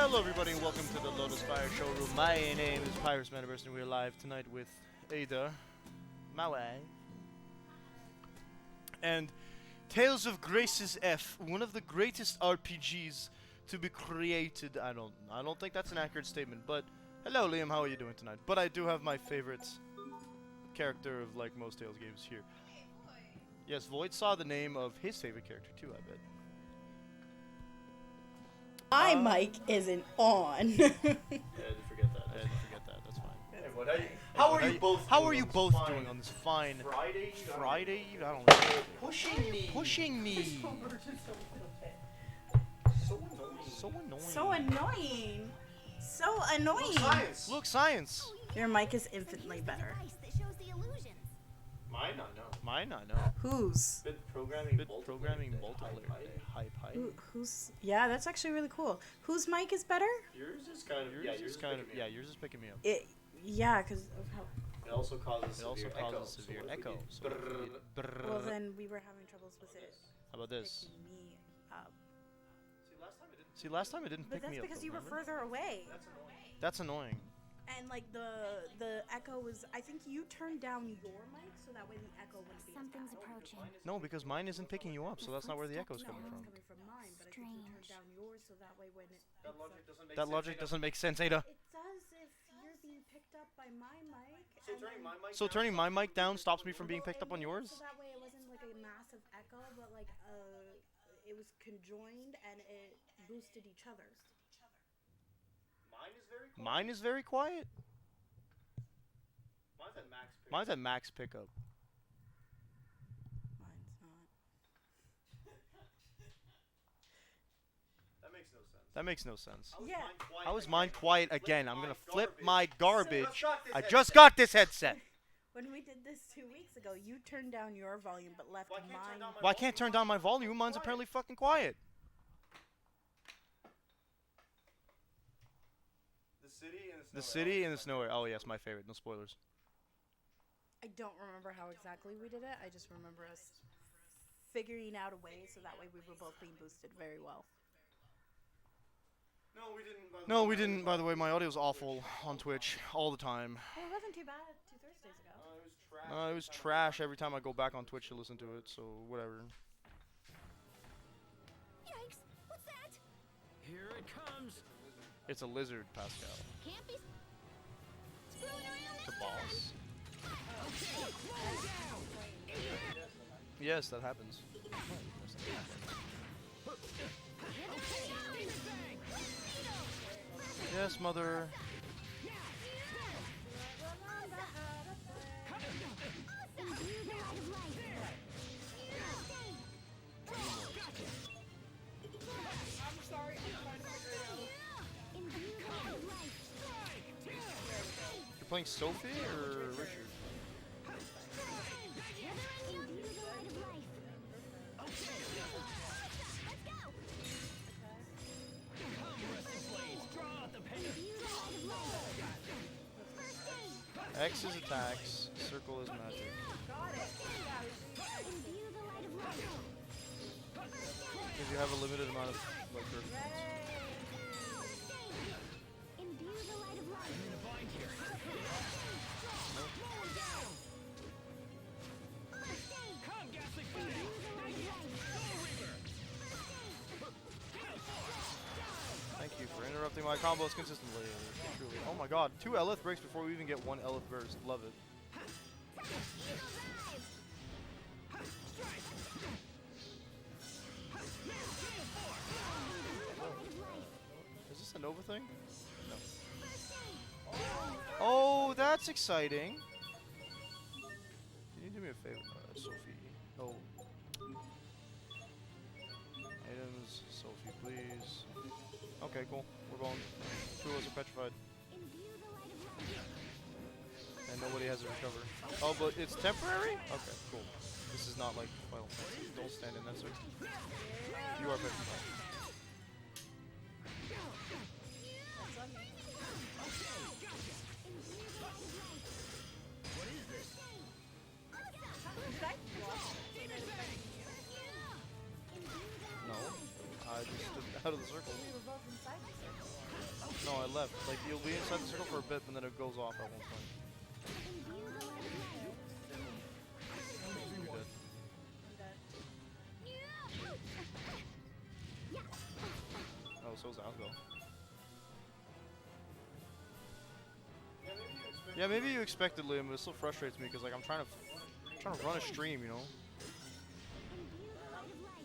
Hello everybody and welcome to the Lotus Fire Showroom. My name is Pyrus Metaverse and we're live tonight with Ada, my wife, and Tales of Graces F, one of the greatest RPGs to be created. I don't think that's an accurate statement, but hello Liam, how are you doing tonight? But I do have my favorite character of like most Tales games here. Yes, Void saw the name of his favorite character too, I bet. My mic isn't on. I had to forget that. That's fine. How are you both? How are you both doing on this fine Friday? I don't know. Pushing me. So annoying. So annoying. Look, science. Your mic is infinitely better. Mine, I know. Whose? Bit programming multiplayer. Hype. Who's? Yeah, that's actually really cool. Whose mic is better? Yours is kind of. Yours is picking me up. Yeah, because of how. It also causes severe echo. Well, then we were having troubles with it. How about this? Picking me up. See, last time it didn't But pick me that's up. because you were remember? further away. That's annoying. And like the echo was. I think you turned down your mic so that way the echo wouldn't be. Something's approaching. No, because mine isn't picking you up, so that's not where the echo's coming from. Coming from mine, but I think you turned down yours so that way when it. That logic doesn't make sense, Ada. It does if you're being picked up by my mic. So turning my mic down stops me from being picked up on yours? So that way it wasn't like a massive echo, but like it was conjoined and it boosted each other. Mine is very quiet. Mine's at max pickup. Mine's not. That makes no sense. Yeah. How is mine quiet again? I'm gonna flip my garbage. I just got this headset. When we did this 2 weeks ago, you turned down your volume but left mine. Well, I can't turn down my volume. Mine's apparently fucking quiet. The city and the snow area. Oh yes, my favorite. No spoilers. I don't remember how exactly we did it. I just remember us figuring out a way so that way we were both being boosted very well. No, we didn't. By the way, my audio's awful on Twitch all the time. Well, it wasn't too bad 2 Thursdays ago. It was trash every time I go back on Twitch to listen to it. So whatever. Yikes! What's that? Here it comes. It's a lizard, Pascal. Can't be screwing around. The boss. Yes, that happens. Yes, mother. You're playing Sophie or Richard? X is attacks, circle is magic. Because you have a limited amount of like birth points. Thank you for interrupting my combos consistently. Truly. Oh my god, 2 Elith breaks before we even get 1 Elith burst. Love it. Is this a Nova thing? No. Oh, that's exciting. Can you do me a favor, Sophie? Oh. Items, Sophie, please. Okay, cool. We're going. 2 of us are petrified. And nobody has a recover. Oh, but it's temporary? Okay, cool. This is not like Final Fantasy. Don't stand in that circle. You are petrified. No, I just stood out of the circle. We were both inside the circle. left. Like, you'll be inside the circle for a bit, and then it goes off at one point. You're dead. Oh, so's Asbel. Yeah, maybe you expected Liam, but it still frustrates me because like I'm trying to run a stream, you know.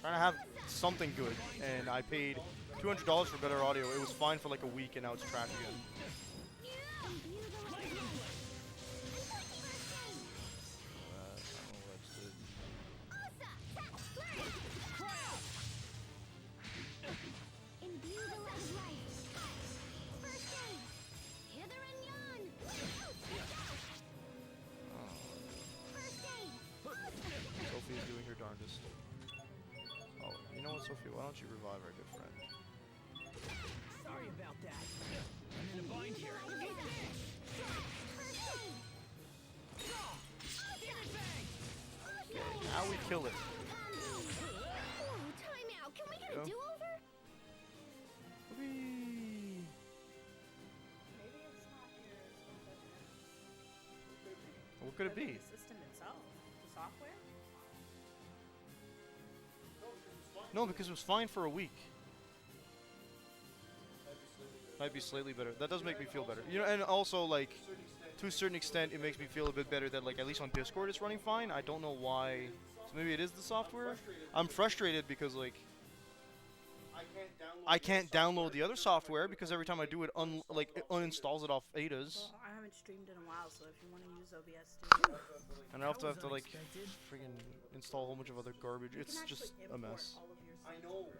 Trying to have something good, and I paid $200 for better audio. It was fine for like a week, and now it's trash again. Sophie's doing her darndest. Oh, you know what, Sophie? Why don't you revive our good friend? Sorry about that. I'm in a bind here. Okay, now we kill it. Time out. Can we get Go. a do-over? Whee! Maybe it's not your What could it be? The system itself, the software. No, because it was fine for a week. Might be slightly better. That does make me feel better. You know, and also like, to a certain extent, it makes me feel a bit better that like at least on Discord it's running fine. I don't know why. So maybe it is the software. I'm frustrated because like I can't download the other software because every time I do it, it uninstalls it off Ada's, Well, I haven't streamed in a while, so if you want to use OBS, do it. and I have to That was like unexpected. friggin' install a whole bunch of other garbage. You It's can just actually a import mess. all of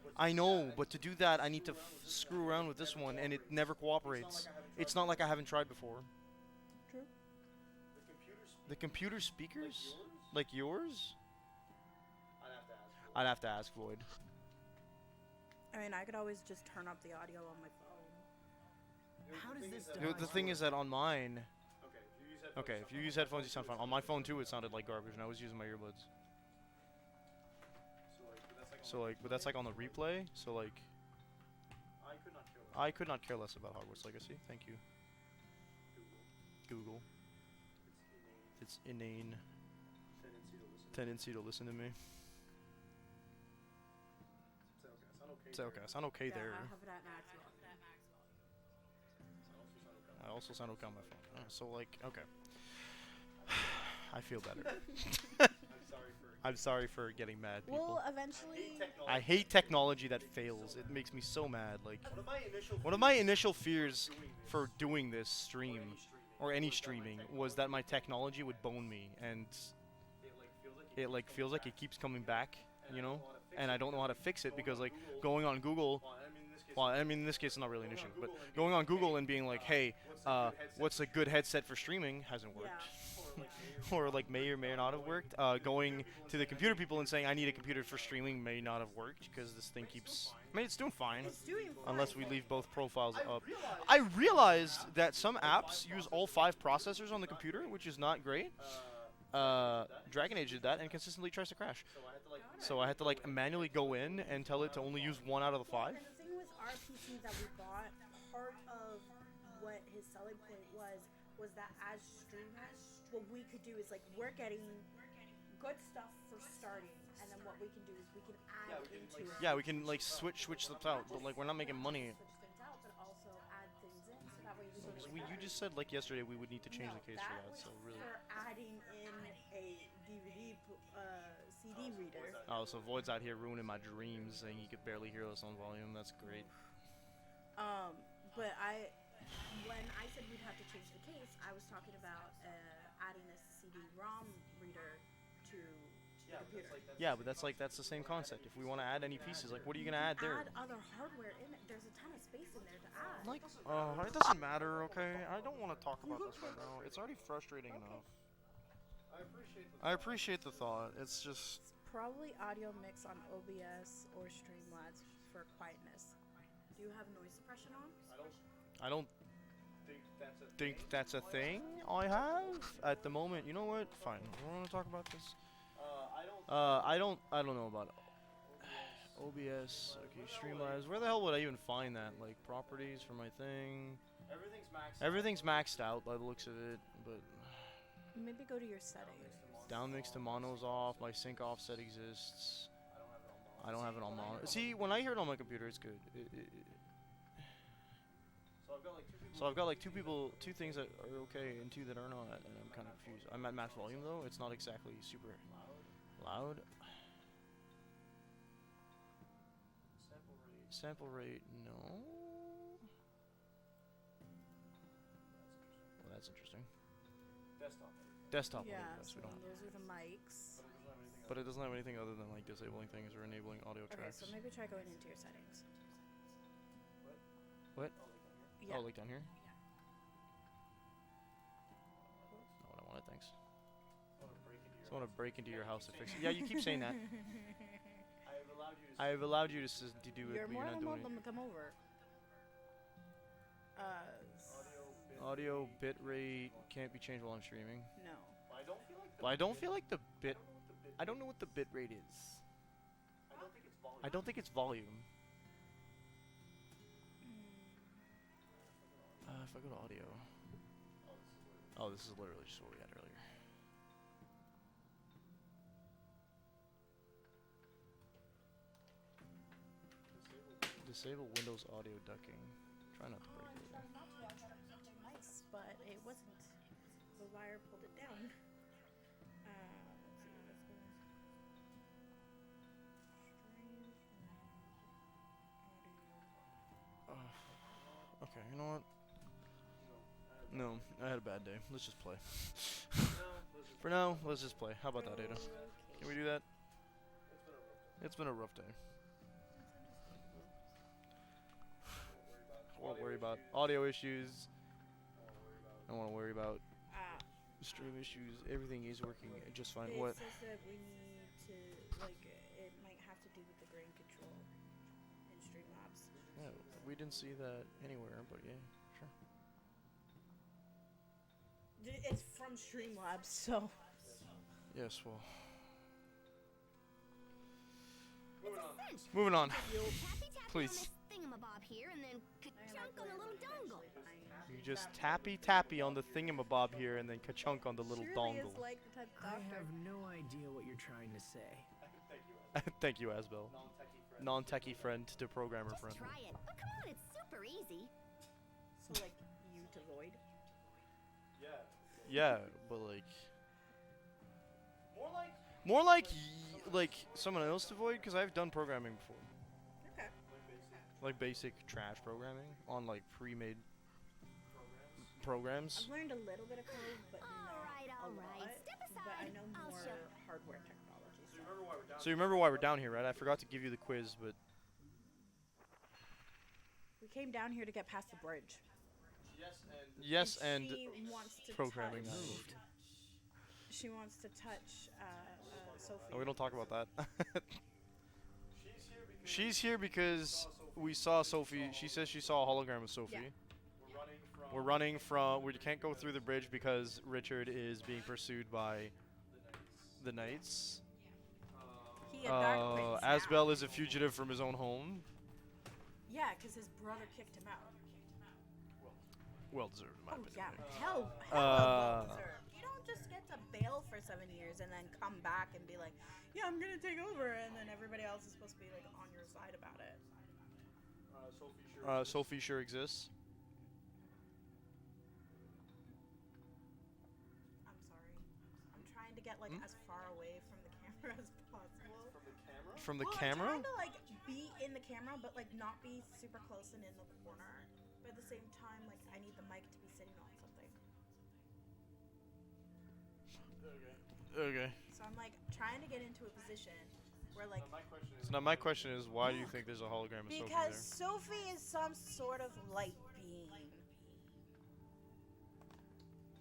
your I know, but to do that, I need to screw around with this one, and it never cooperates. It's not like I haven't tried before. True. The computer speakers? Like yours? I'd have to ask Void. I mean, I could always just turn up the audio on my phone. How does this The thing is that on mine... Okay, if you use headphones, you sound fine. On my phone, too, it sounded like garbage, and I was using my earbuds. So, like, but that's like on the replay, so, like... I could not care less about Hogwarts Legacy. Thank you. Google. It's inane tendency to listen to me. It's okay. I sound okay Yeah, there. I have it at maximum. I also sound okay on my phone. So, like, okay. I feel better. I'm sorry for getting mad, people. Well, eventually, I hate technology that fails. It makes me so mad. Like, one of my initial fears for doing this stream, or any streaming, was that my technology would bone me, and it like feels like it keeps coming back, you know? And I don't know how to fix it because like going on Google, well, I mean in this case it's not really an issue, but going on Google and being like, hey, what's a good headset for streaming hasn't worked. Or like may or may not have worked. Going to the computer people and saying I need a computer for streaming may not have worked because this thing keeps. I mean, it's doing fine. it's doing fine. Unless we leave both profiles up. I realized that some apps use all 5 processors on the computer, which is not great. Dragon Age did that and consistently tries to crash. So I had to like manually go in and tell it to only use 1 out of the 5. And the thing with our PC that we bought, part of what his selling point was that as streamers, what we could do is like we're getting good stuff for starting, and then what we can do is we can add into it. Yeah, we can like switch stuff out, but like we're not making money. Switch things out, but also add things in, so that way we can Because make you better. just said like yesterday we would need to change No, the case for that. was So really. for adding in a DVD CD reader. Oh, so Void's out here ruining my dreams, saying he could barely hear us on volume. That's great. But when I said we'd have to change the case, I was talking about adding a CD-ROM reader to the computer. Yeah, but that's the same concept. If we want to add any pieces, like what are you gonna add there? Add other hardware in it. There's a ton of space in there to add. Like, it doesn't matter, okay? I don't want to talk about this right now. It's already frustrating enough. I appreciate the thought. It's just It's probably audio mix on OBS or Streamlabs for quietness. Do you have noise suppression on? I don't think that's a thing I have at the moment. You know what? Fine. We want to talk about this. I don't know about OBS. Okay, Streamlabs. Where the hell would I even find that? Like properties for my thing. Everything's maxed out by the looks of it, but Maybe go to your settings. down mix to mono's off. My sync offset exists. I don't have it on mono. See, when I hear it on my computer, it's good. So I've got like two things that are okay and two that are not, and I'm kind of confused. I'm at max volume though. It's not exactly super loud. Sample rate, no. Well, that's interesting. Desktop. Yeah, Yes, so we don't. those are the mics. But it doesn't have anything other than like disabling things or enabling audio Okay, tracks. so maybe try going into your settings. What? Yeah. Oh, like down here? Not what I wanted, thanks. So I want to break into your house to fix it. Yeah, you keep saying that. I have allowed you to do it, You're but more you're not than doing welcome to come over. it. Audio bit rate can't be changed while I'm streaming. No. Well, I don't feel like the bit. I don't know what the bit rate is. I don't think it's volume. If I go to audio. Oh, this is literally just what we had earlier. Disable Windows audio ducking. Try not to break it. Nice, but it wasn't. The wire pulled it down. Let's see, let's go. Stream and audio. Okay, you know what? No, I had a bad day. Let's just play. For now, let's just play. How about that, Ada? Can we do that? It's been a rough day. Won't worry about audio issues. I don't want to worry about stream issues. Everything is working just fine. It What? says that we need to, like, it might have to do with the grain control in Streamlabs. Yeah, we didn't see that anywhere, but yeah, sure. It's from Streamlabs, so. Yes, well. Cinch. Moving on. Tappy tappy Please. on this thingamabob here and then ka-chunk on the little dongle. You just tappy on the thingamabob here and then ka-chunk on the little Surely dongle. is like the type of I doctor. have no idea what you're trying to say. Thank you, Asbel. Non-techie friend to programmer Just friend. try it. But come on, it's super easy. So, like, you to Void. Yeah, but like more like like someone else to Void, because I've done programming before. Okay. Like basic trash programming on like pre-made programs. I've learned a little bit of code, but not Alright, a alright. lot. Step But I aside. know I'll more show. hardware technology stuff. So you remember why we're down here, right? I forgot to give you the quiz, but We came down here to get past the bridge. yes, and she wants to programming. touch. She wants to touch Sophie. No, we don't talk about that. She's here because we saw Sophie. She says she saw a hologram of Sophie. Yeah. We're running from. We can't go through the bridge because Richard is being pursued by the Knights. He a dark prince now. Asbel is a fugitive from his own home. Yeah, because his brother kicked him out. Well deserved, in my Oh opinion. yeah, hell well deserved. You don't just get to bail for 7 years and then come back and be like, yeah, I'm gonna take over, and then everybody else is supposed to be like on your side about it. Sophie sure exists. I'm sorry. I'm trying to get like as far away from the camera as possible. From the Well, camera? I'm trying to like be in the camera, but like not be super close and in the corner. But at the same time, like I need the mic to be sitting on something. Okay. So I'm like trying to get into a position where like So now my question is, why do you think there's a hologram of Sophie because there? Sophie is some sort of light being.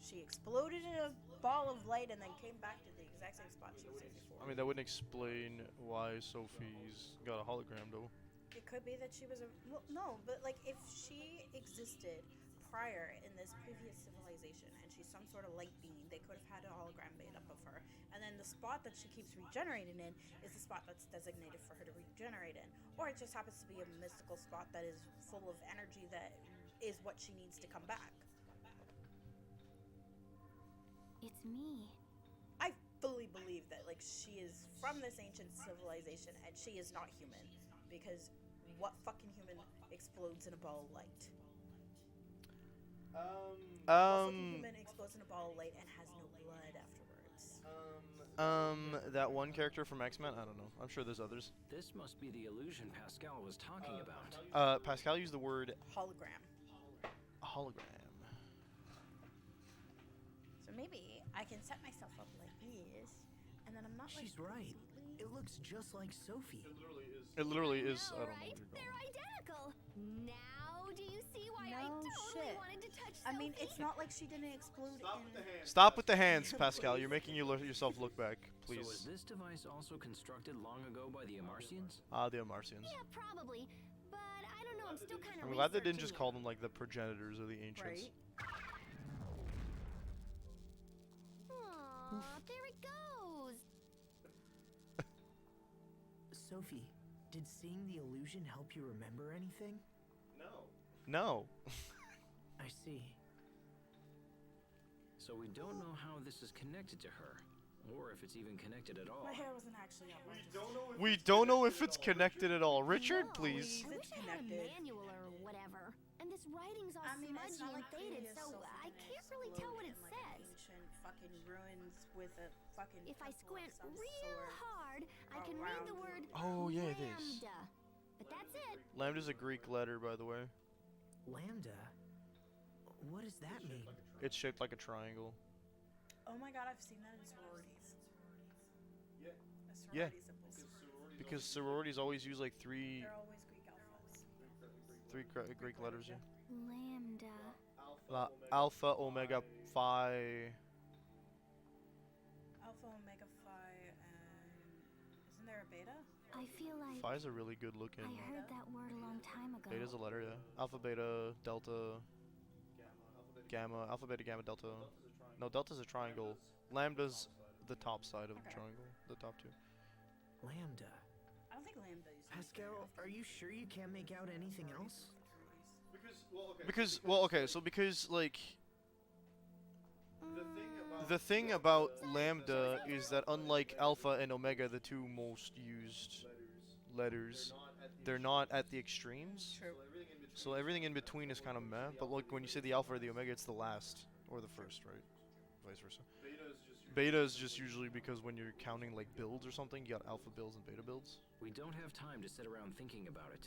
She exploded in a ball of light and then came back to the exact same spot she was in before. I mean, that wouldn't explain why Sophie's got a hologram, though. It could be that she was a well, no, but like if she existed prior in this previous civilization and she's some sort of light being, they could have had a hologram made up of her. And then the spot that she keeps regenerating in is the spot that's designated for her to regenerate in. Or it just happens to be a mystical spot that is full of energy that is what she needs to come back. It's me. I fully believe that like she is from this ancient civilization and she is not human, because what fucking human explodes in a ball of light? What fucking human explodes in a ball of light and has no blood afterwards? That one character from X-Men. I don't know. I'm sure there's others. This must be the illusion Pascal was talking about. Pascal used the word Hologram. hologram. So maybe I can set myself up like this, and then I'm not. She's like, right. completely- It looks just like Sophie. It literally is. No, I don't know right? what you're They're going. identical. Now do you see why I No totally shit. wanted to touch I mean, Sophie? it's not like she didn't explode in. Stop with the hands, Pascal. You're making yourself look back, So was please. this device also constructed long ago by the Amarcians? The Amarcians. Yeah, probably. But I don't know, I'm still kind of I'm glad they didn't just call them like the progenitors or the ancients. Right? Aw, there it goes. Sophie, did seeing the illusion help you remember anything? No. I see. So we don't know how this is connected to her, or if it's even connected at all. My hair wasn't actually up. We don't know if it's connected at all. Richard, No, please. I wish It's I had a connected. manual or whatever. And this writing's all I mean, it's smudgy not and like faded, previous so Sophie I may can't really tell what it explode in, like, says. ancient fucking ruins with a fucking. If I temple of squint some real sort. hard, I can read the word Oh, yeah, it is. lambda. But that's it. Lambda's a Greek letter, by the way. Lambda? What does that mean? It's shaped like a triangle. Oh my god, I've seen that in sororities. Yeah. Sorority symbols. Because sororities always use like three They're always Greek alphas. Greek letters. Yeah. Lambda. Alpha, Omega, Phi. Alpha, Omega, Phi, and isn't there a beta? I feel like Phi's a really good looking. I heard that word a long time ago. Beta's a letter, yeah. Alpha, beta, delta, gamma, alpha, beta, gamma, delta. No, delta's a triangle. Lambda's the top side of the Okay. triangle. The top two. Lambda. I don't think lambda is. Pascal, are you sure you can't make out anything else? Because like the thing about lambda is that unlike alpha and omega, the two most used letters, they're not at the extremes. True. So everything in between is kind of meh. But like when you say the alpha or the omega, it's the last or the first, right? Vice versa. Beta is just usually because when you're counting like builds or something, you got alpha builds and beta builds. We don't have time to sit around thinking about it.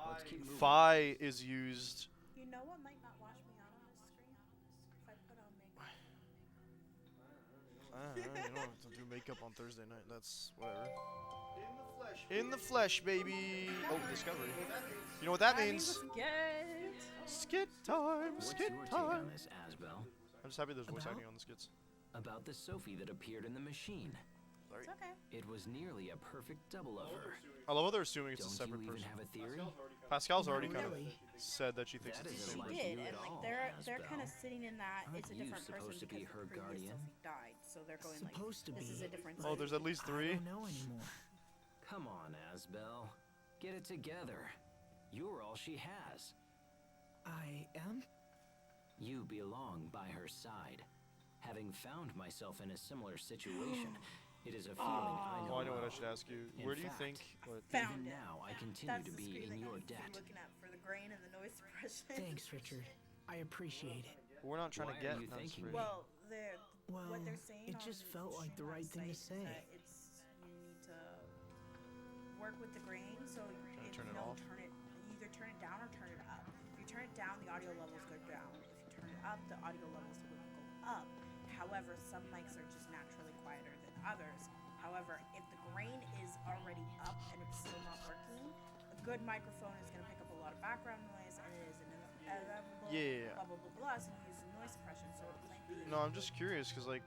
Let's keep moving. Phi is used. You know what might not wash me out on this screen? If I put on makeup. You don't have to do makeup on Thursday night. That's whatever. In the flesh, baby. Oh, discovery. You know what that means? Skit time. What's Skit your take on time. this, Asbel? I'm just happy there's voice About? acting on the skits. About the Sophie that appeared in the machine. Sorry. It's okay. It was nearly a perfect double of her. I love how they're assuming it's a Don't separate you even person. have a theory? Pascal's Not already kind of really. said that she thinks That it's the isn't same She like person. did, you and at like all, they're kind of Asbel. sitting in that Aren't it's a you different supposed person to be because her the previous guardian? Sophie died, so they're going Supposed to like, this be. is a different. Oh, there's at least I 3. don't know anymore. Come on, Asbel. Get it together. You're all she has. I am? You belong by her side. Having found myself in a similar situation, it is a feeling I know Oh, I know what I well. should ask you. In Where do you fact, think? What? Found Even it. now, I continue That's to the be screen in that your you've been debt. looking at for the grain and the noise suppression. Thanks, Richard. I appreciate it. We're not trying Why to are get. you no, it's thanking free. me? Well, they're Well, what they're saying. it just on felt like the right thing to Streamlabs say. site is that it's you need to work with the grain, so if turn you it don't off? turn it, you either turn it down or turn it up. If you turn it down, the audio levels go down. If you turn it up, the audio levels will go up. However, some mics are just naturally quieter than others. However, if the grain is already up and it's still not working, a good microphone is going to pick up a lot of background noise, and it is inevitable. Yeah. Blah blah blah blah. So you use noise suppression. So it might be. No, I'm just curious because like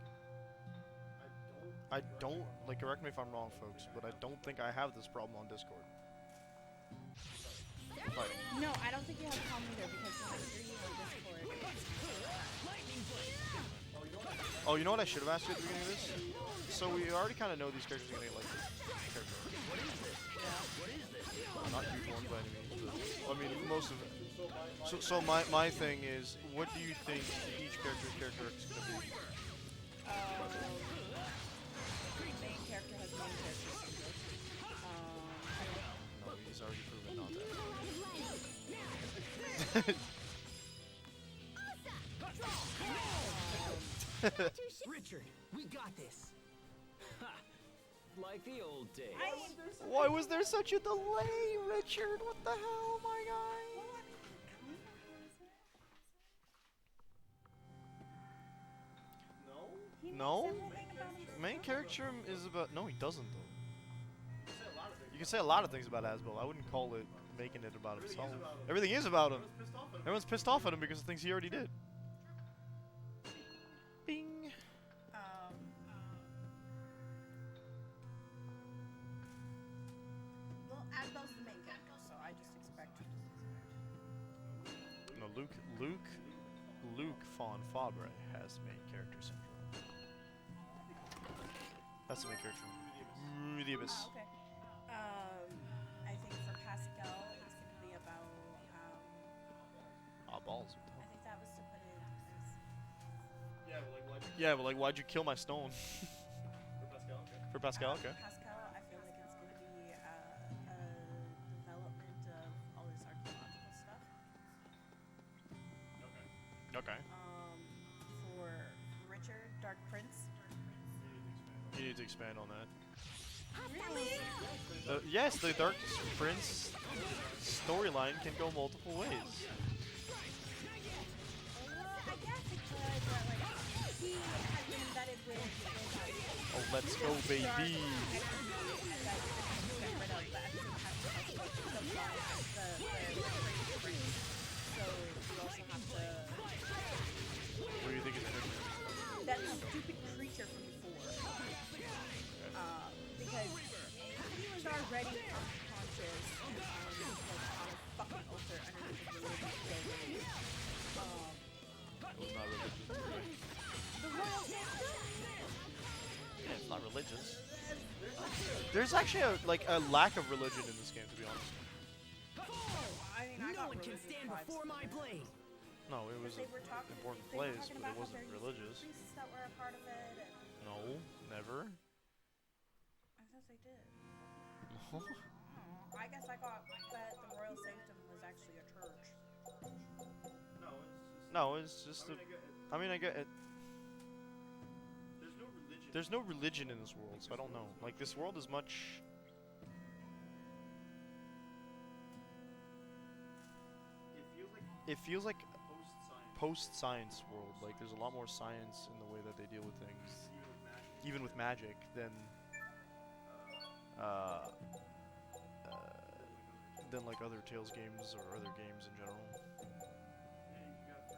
I don't like. Correct me if I'm wrong, folks, but I don't think I have this problem on Discord. But No, I don't think you have a problem either because when I hear you on Discord, oh, you know what I should have asked you at the beginning of this? So we already kind of know these characters are gonna get like character. Not huge ones by any means. But, I mean, most of it. So my thing is, what do you think each character is gonna be? Main character has main character syndrome. No, he's already proven not that. Richard, we got this. Ha! Like the old days. Why was there such a delay, Richard? What the hell, my guy? No? Main character is about... No, he doesn't, though. You can say a lot of things about Asbel. I wouldn't call it making it about himself. Everything is about him. Everyone's pissed off at him because of things he already did. Bing. Well, Asbel's the main character, so I just expect. No, Luke Von Fabre has main character syndrome. That's the main character. The Abyss. Oh, okay. I think for Pascal, it's going to be about. Balls. I think that was to put it into place. Yeah, but like, why'd you kill my stone? For Pascal, okay. Pascal, I feel like it's going to be a development of all this archaeological stuff. Okay. For Richard, Dark Prince. You need to expand on that. Really? Yes, the Dark Prince storyline can go multiple ways. Well, I guess it could, but like he had been embedded with Oh, let's go, baby. What do you think is that stupid creature from before. Because he was already unconscious on a fucking altar underneath the religious building. It was not religious. The royal sanctum? Yeah, it's not religious. There's actually a lack of religion in this game, to be honest. I mean, I No got one can religious stand vibes before from my it. blade. No, it was They an were talking, important they were place, talking but about it wasn't how there religious. used to be priests that were a part of it, and No, never. I thought they did. No. I guess I got that the royal sanctum was actually a church. No, it's just a... I mean, I get it. There's no religion in this world, so I don't know. Like, this world is much... It feels like post-science world. Like, there's a lot more science in the way that they deal with things, even with magic, than like other Tales games or other games in general.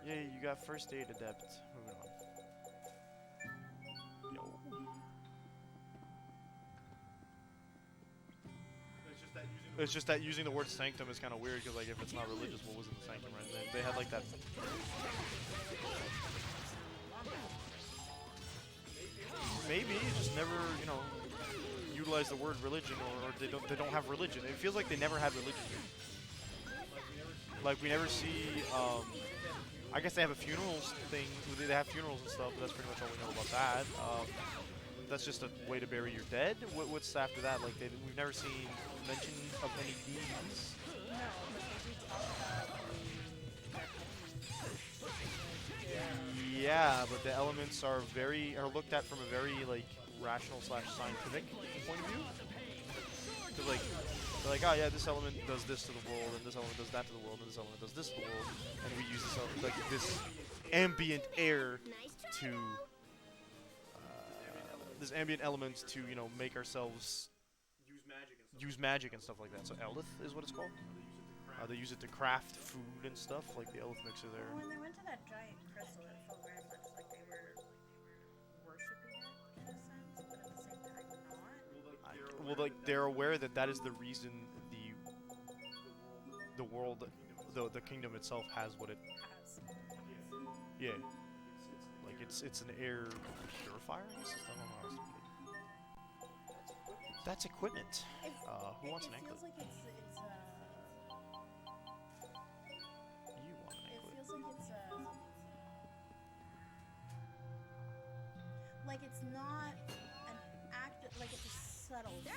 Yeah, you got first aid adept. Moving on. Yo. It's just that using the word sanctum is kind of weird because, like, if it's not religious, what was in the sanctum, right? They had like that. Maybe you just never, you know, utilize the word religion, or they don't have religion. It feels like they never had religion. Like, we never see. I guess they have a funerals thing. They have funerals and stuff, but that's pretty much all we know about that. That's just a way to bury your dead. What's after that? Like, we've never seen mention of any demons. No, but they do talk about Yeah, but the elements are looked at from a very like rational / scientific point of view. Cause like they're like, oh yeah, this element does this to the world, and this element does that to the world, and this element does this to the world, and we use this like this ambient air to this ambient elements to, you know, make ourselves use magic and stuff like that. So Elith is what it's called. They use it to craft food and stuff, like the Elith mixer there. when they went to that giant crystal, it felt very much like they were worshipping it in a sense, but at the same time not. Well, like, they're aware that that is the reason the world, the kingdom itself has what it. Has. Yeah. Like, it's an air purifier, I guess. I don't know how else to put it. That's equipment. Who wants an It anklet? feels like it's like it's not an act, like it's a subtle thing.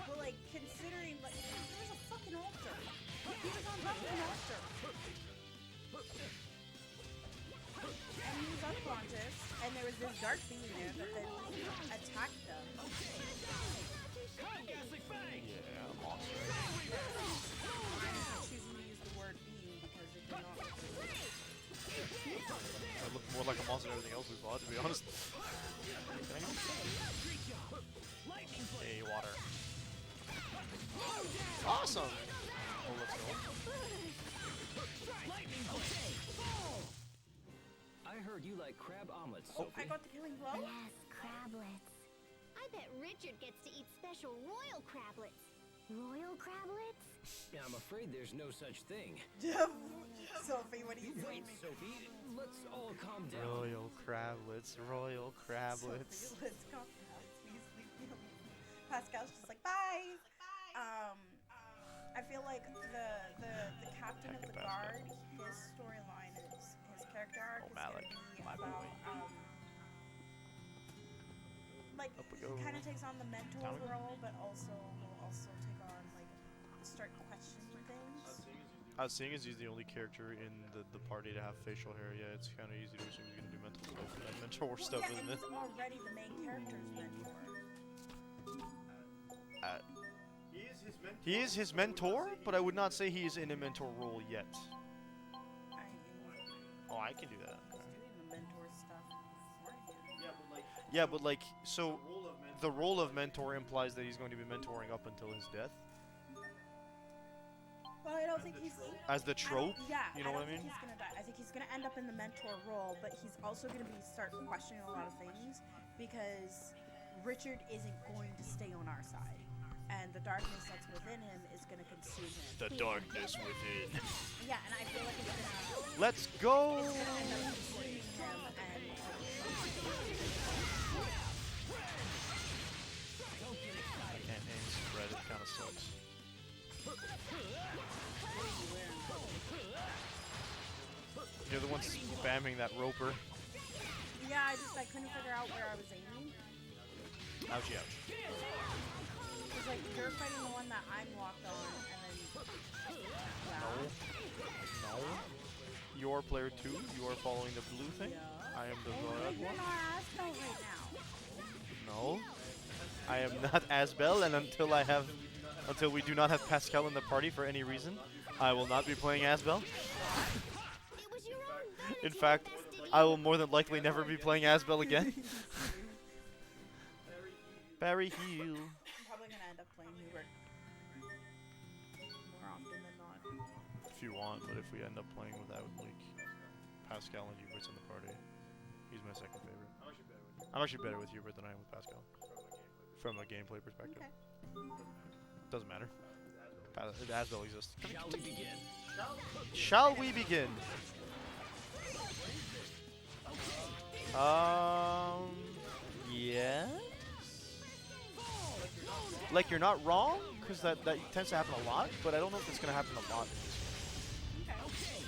But like considering, like there was a fucking altar. He was on top of an altar. And he was unconscious, and there was this dark being there that then attacked them. Yeah, monster. I'm choosing to use the word being because it did not look good. It looked more like a monster than everything else we fought, to be honest. Hey, water. Awesome! Oh, let's go. I heard you like crab omelets, I Sophie. got the killing blow. Yes, crablets. I bet Richard gets to eat special royal crablets. Royal crablets? I'm afraid there's no such thing. Sophie, what do you Wait, think? Sophie, let's all calm down. Royal crablets, royal crablets. Sophie, let's calm down. Please leave me alone. Pascal's just like, bye. I feel like the captain of the guard, his storyline is his character arc is Malik, gonna be my about boy. like Up we he go. kind of takes on the mentor Down we go. role, but also will also take on like start questioning things. Seeing as he's the only character in the party to have facial hair, yeah, it's kind of easy to assume he's gonna do mental stuff and mentor stuff, Yeah, isn't and it? he's already the main character's mentor. He is his mentor, but I would not say he is in a mentor role yet. Oh, I can do that. He's doing the mentor stuff beforehand. Yeah, but like, so the role of mentor implies that he's going to be mentoring up until his death, Well, I don't think he's as the trope. Yeah, You know what I don't mean? think he's gonna die. I think he's gonna end up in the mentor role, but he's also gonna start questioning a lot of things because Richard isn't going to stay on our side, and the darkness that's within him is gonna consume him. The darkness within. Yeah, and I feel like it's gonna Let's go. end up consuming him, and I can't aim spread. It kind of sucks. You're the one spamming that roper. yeah, I couldn't figure out where I was aiming. Ouchie, ouch. It's like you're fighting the one that I'm locked on, and then No. You're player 2. You are following the blue thing. Yeah. I am the Oh, red you're one. not Asco right now. No. I am not Asbel, and until we do not have Pascal in the party for any reason, I will not be playing Asbel. It was your own vanity In fact, that bested I you. will more than likely never be playing Asbel again. Barry Heal. I'm probably gonna end up playing Hubert more often than not. If you want, but if we end up playing without, like, Pascal and Hubert's in the party, he's my second favorite. I'm actually better with Hubert than I am with Pascal. From a gameplay perspective. Okay. Doesn't matter. Asbel exists. Shall we begin? Shall we begin? Yeah. Like you're not wrong, because that tends to happen a lot, but I don't know if it's gonna happen a lot. Okay.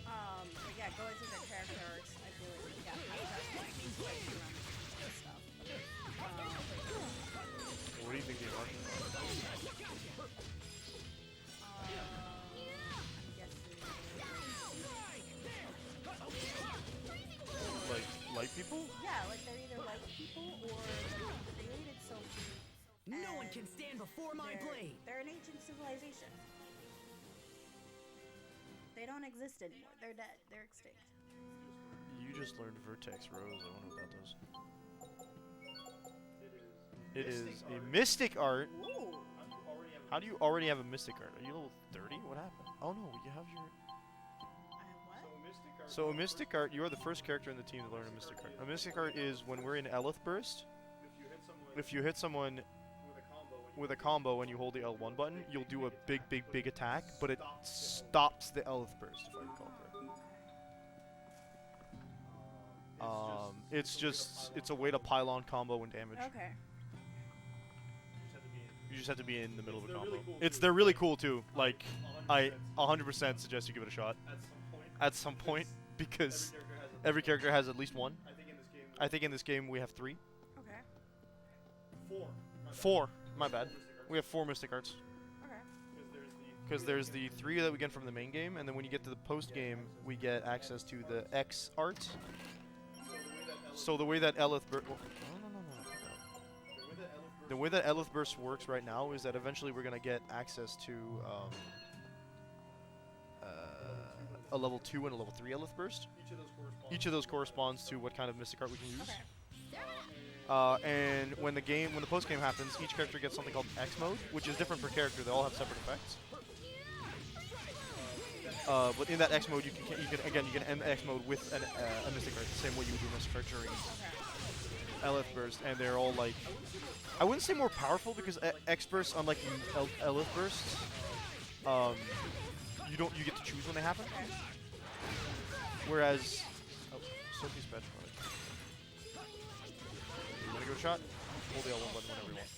But yeah, going through the character arcs, I feel like yeah, stuff. What do you think the emotion? Like light people? Yeah, like they're either like people or they created Sophie. No one can stand before my blade. They're an ancient civilization. They don't exist anymore. They're dead. They're extinct. You just learned Vertex Rose. I wonder what that does. It is a mystic art. Ooh. How do you already have a mystic art? Are you level 30? What happened? Oh no, you have your... What? So a mystic art, you are the first character in the team to learn a mystic art. A mystic art is when we're in Elith Burst. If you hit someone with a combo and you hold the L1 button, you'll do a big attack, but it stops the Elith Burst, if I recall correctly. It's a way to pile on combo and damage. Okay. You just have to be in the middle of a combo. They're really cool too. Like, I 100% suggest you give it a shot at some point because every character has at least one. I think in this game we have 3. Okay. 4. My bad. We have 4 Mystic Arts. Okay. Because there's the 3 that we get from the main game, and then when you get to the post game, we get access to the X arts. So the way that the way that Elith Burst works right now is that eventually we're gonna get access to a level 2 and a level 3 Elith Burst. Each of those corresponds to what kind of Mystic Art we can use. And when the post game happens, each character gets something called X mode, which is different per character. They all have separate effects. But in that X mode, you can end X mode with a Mystic Art, the same way you would do Mystic Art during Elith Burst, and they're all like, I wouldn't say more powerful because X Burst, unlike Elith Burst, you get to choose when they happen. Whereas, Sophie's bad for it. You wanna go shot? Hold the L1 button whenever you want.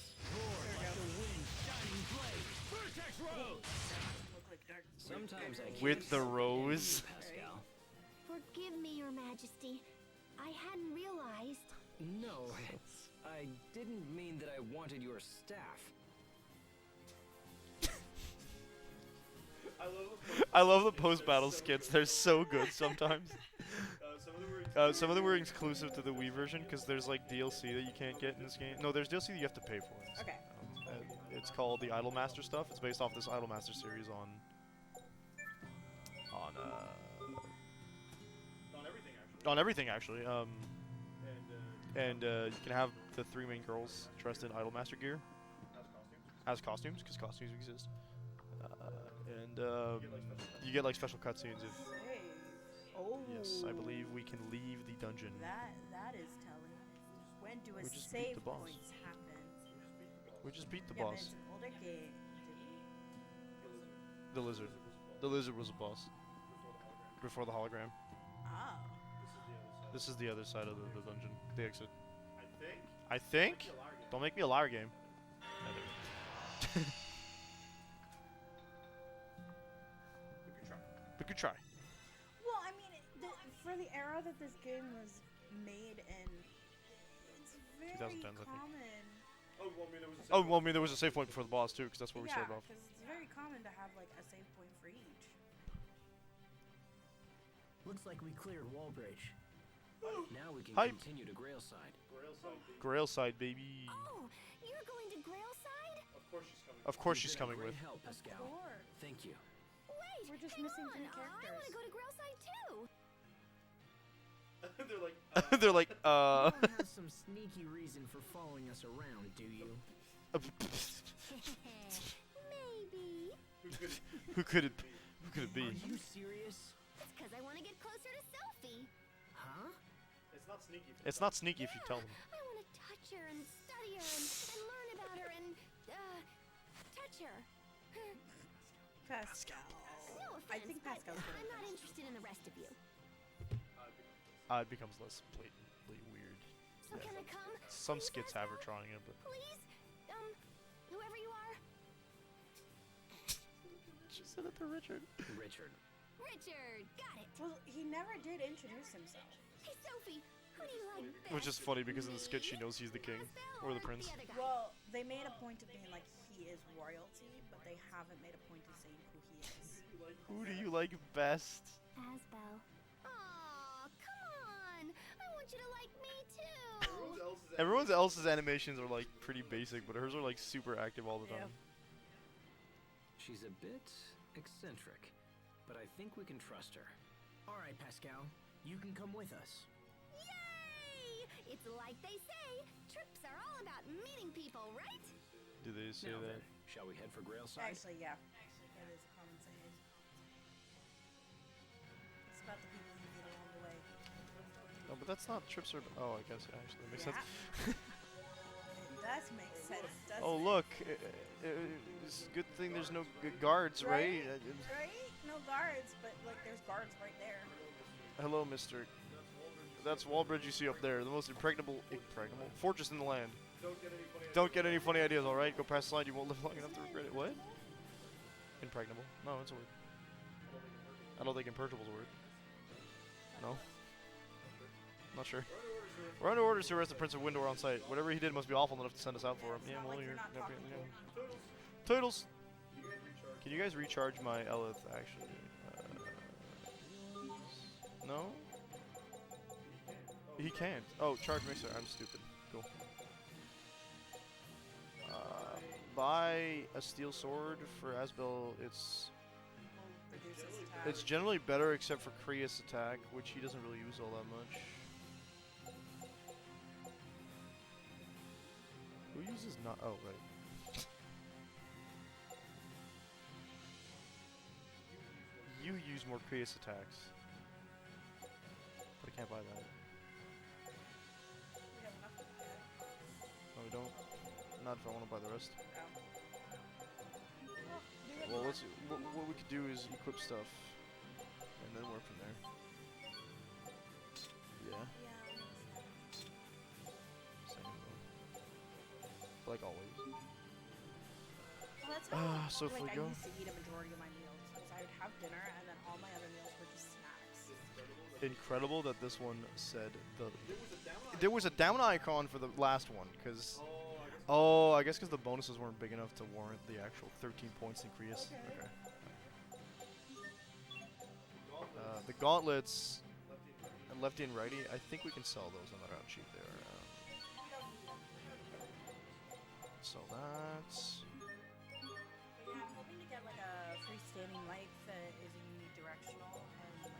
Sometimes I can't With the help rose. Pascal. Forgive me, Your Majesty. I hadn't realized. No, I didn't mean that I wanted your staff. I love the post-battle skits. They're so good sometimes. Some of them were exclusive to the Wii version because there's like DLC that you can't get in this game. No, there's DLC that you have to pay for. Okay. It's called the Idolmaster stuff. It's based off this Idolmaster series on everything actually. And you can have the 3 main girls dressed in Idolmaster gear as costumes because costumes exist. And you get like special cutscenes if. Oh. Yes, I believe we can leave the dungeon. That is telling. When do We just beat save the boss. points happen? We just beat the Yeah, but boss. it's an older game. The lizard. The lizard was a boss. Before the hologram. Oh. This is the other side of the dungeon. The exit. I think? Don't make me a liar game. We could try. Well, I mean, for the era that this game was made in, it's very 2010s, I think. common. Oh, well, I mean, there was a save point before the boss, too, because that's where we started off. because it's very common to have like a save point for each. Looks like we cleared Wallbridge. Now we can Hype. continue to Grailside. Grail side, baby. Oh, you're going to Grailside? Of course You've she's been a coming great with. help, Pascal. Or Thank you. Wait, We're just hang missing on. 3 I want characters. to go to Grailside too. They're like, You don't have some sneaky reason for following us around, do you? Maybe. Who could it be? Are you serious? It's because I want to get closer to Sophie. Huh? It's not sneaky if you tell them. I want to touch her and study her and learn about her and, touch her. Pascal. No offense, I think but Pascal's gonna I'm not finish. interested in the rest of you. It becomes less blatantly weird. So can I come? Some Please, skits have her Pascal? trying it, but Please? Whoever you are? she said it to Richard. Richard. Richard, got it. Well, he never did introduce himself. Hey, Sophie, who do you like best? Which is funny because in the skit she knows he's the king or the prince. other guy? Well, they made a point of being like he is royalty, but they haven't made a point of saying who he is. Who do you like best? PASCAL. Aw, come on. I want you to like me too. Everyone else's animations are like pretty basic, but hers are like super active all the Yeah. time. She's a bit eccentric, but I think we can trust her. All right, Pascal. You can come with us. Yay! It's like they say, trips are all about meeting people, right? Do they say Now that? then, shall we head for Grailside? Actually, yeah. That is a common saying. It's about the people you meet along the way. No, but that's not trips or. Oh, I guess yeah, actually that makes sense. It does make sense, doesn't Oh it? look, it's a good thing there's no good guards, right? Right? No guards, but like there's guards right there. Hello, Mister. That's Wallbridge you see up there, the most impregnable fortress in the land. Don't get any funny ideas, all right? Go past the line, you won't live long enough to regret it. What? Impregnable. No, it's a word. I don't think imperturble's a word. No. Not sure. We're under orders to arrest the Prince of Windor on site. Whatever he did must be awful enough to send us out for him. It's Yeah, not well, like you're you're not talking to him. Toodles! Can you guys recharge my Elith, actually? No? He can't. Oh, charge mixer. I'm stupid. Cool. Buy a steel sword for Asbel. Reduces attack. It's generally better except for Kriya's attack, which he doesn't really use all that much. Who uses not? Oh, right. You use more Kriya's attacks. But I can't buy that. We have enough of that. No, we don't. Not if I want to buy the rest. Oh. Well, what we could do is equip stuff, and then work from there. Yeah. Same though. Like always. Well, that's how, So if like, we I go- used to eat a majority of my meals because I would have dinner and then all my other meals were just snacks. Incredible that this one said there was a down icon for the last one, because I guess because the bonuses weren't big enough to warrant the actual 13 points in Kriya's. Okay. The gauntlets and lefty and righty, I think we can sell those no matter how cheap they are. So that's But yeah, I'm hoping to get like a freestanding mic that is unidirectional and like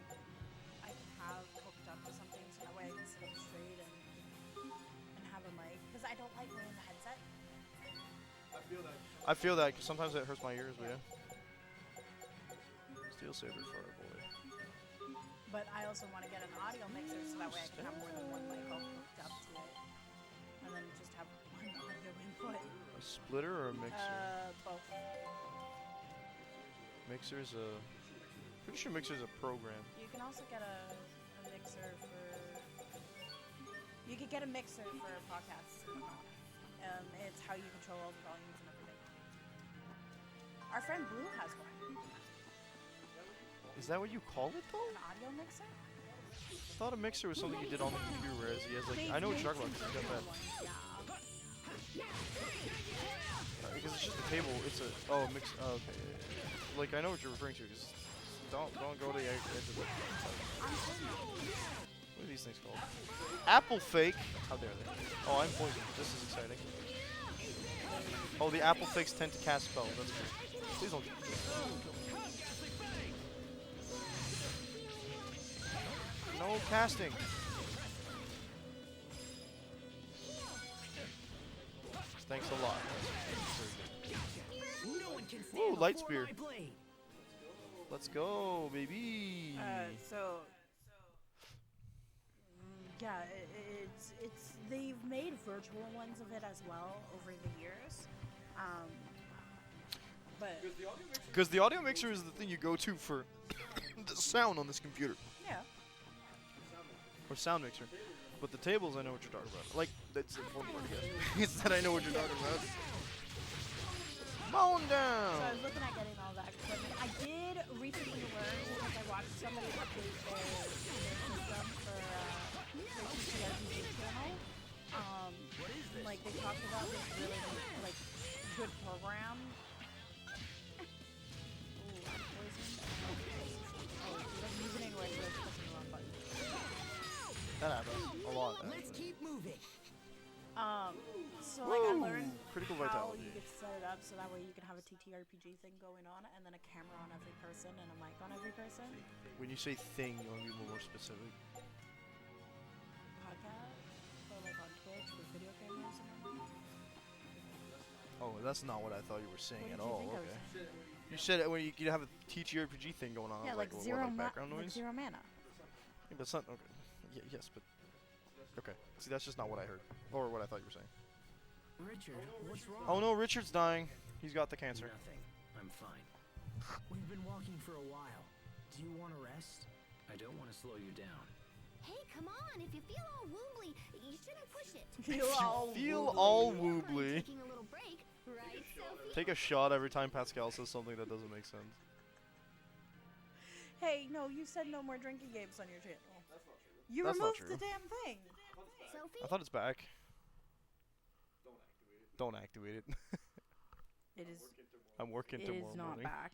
I can have hooked up to something so that way I can sit up straight and have a mic because I don't like wearing the headset. I feel that 'cause sometimes it hurts my ears, but yeah. Steel saber for our boy. But I also want to get an audio mixer so that way I can have more than one mic all hooked up to it, and then just have one audio input. A splitter or a mixer? Both. Mixer's a. Pretty sure mixer's a program. You can also get a mixer for. You could get a mixer for podcasts. It's how you control all the volumes and everything. Our friend Blue has one. Is that what you call it though? An audio mixer? I thought a mixer was something you did on the computer, whereas he has like. I know what you're talking about. 'Cause he's got that. Because it's just a table. It's a. Oh, mix. Oh, okay. Yeah. Like I know what you're referring to. Cause don't go to the edge of it. What are these things called? Apple fake. How dare they? Oh, I'm poisoned. This is exciting. Oh, the apple fakes tend to cast spells. That's cool. Please don't. No casting. Thanks a lot. No one can stand Ooh, light before spear. my blade. Let's go, baby. Yeah, it's they've made virtual ones of it as well over the years, but Because the audio mixer is the thing you go to for the sound on this computer. yeah, Or sound mixer. But the tables, I know what you're talking about. Like, that's the important part, I guess. Is that I know what you're talking about. Bone so I down! was looking at getting all that equipment. I did recently learn because I watched somebody update their system for their TTRPG channel. Like they talked about this really like good program. Ooh, I'm poisoned. Oh, I'm using it anyway, so it's pressing the wrong button. That happens. A lot. Let's keep moving. So like I Woo! learned Critical how vitality. you could set it up so that way you can have a TTRPG thing going on and then a camera on every person and a mic on every person. When you say thing, you want to be more specific. Podcast, or like on Twitch with video cameras and everything. Oh, that's not what I thought you were saying What at did you all. think I was Okay. saying? You said it when you could have a TTRPG thing going on. Yeah, I was like what, zero background like noise? zero mana. Yeah, that's not okay. Yes, but okay. See, that's just not what I heard, or what I thought you were saying. Richard, what's wrong? Oh no, Richard's dying. He's got the cancer. Nothing. I'm fine. We've been walking for a while. Do you want to rest? I don't want to slow you down. Hey, come on. If you feel all wobbly, you shouldn't push it. Feel all Feel wobbly. all If you don't mind woobly. taking a little break, Right, Sophie? Take a shot every time Pascal says something that doesn't make sense. Hey, no, you said no more drinking games on your channel. You That's not removed the true. damn thing. Sophie? I thought it's back. Don't activate it. It is. I'm working It tomorrow is not morning. back.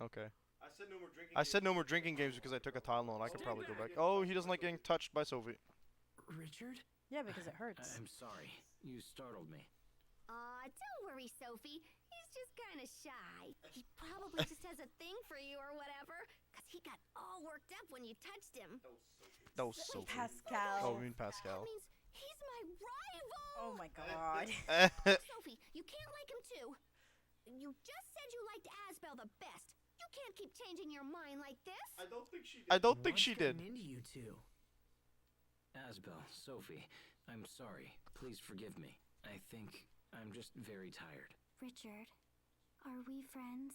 Okay. I said no more drinking. I said no more drinking games because I took a Tylenol. I could probably go back. Oh, he doesn't like getting touched by Sophie. Richard? Yeah, because it hurts. I'm sorry. You startled me. Aw, don't worry, Sophie. He's just kind of shy. He probably just has a thing for you or whatever, because he got all worked up when you touched him. That was Sophie. Pascal. Oh, I mean That Pascal. means he's my rival! Oh my god. Sophie, you can't like him too. You just said you liked Asbel the best. You can't keep changing your mind like this. I don't think she did. I don't think What's she did. gotten into you two? Asbel, Sophie, I'm sorry. Please forgive me. I think I'm just very tired. Richard, are we friends?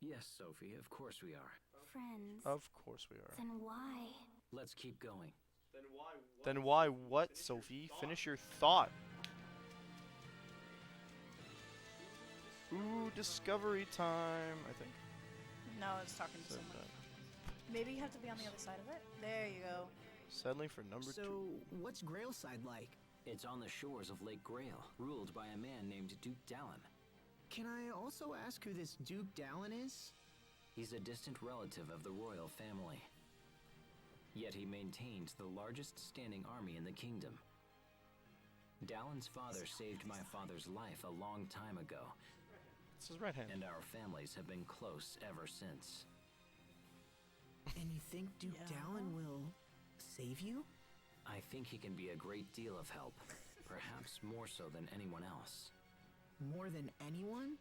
Yes, Sophie, of course we are. Friends. Of course we are. Then why? Let's keep going. Then why? Then why what, Sophie? Finish your thought. Ooh, discovery time, I think. No, it's talking to Said someone. that. Maybe you have to be on the other side of it. There you go. Settling for number So, 2. what's Grailside like? It's on the shores of Lake Grail, ruled by a man named Duke Dallin. Can I also ask who this Duke Dallin is? He's a distant relative of the royal family. Yet he maintains the largest standing army in the kingdom. Dallin's father saved my father's life a long time ago, It's his right hand. and our families have been close ever since. And you think Duke Yeah. Dallin will save you? I think he can be a great deal of help, perhaps more so than anyone else. More than anyone?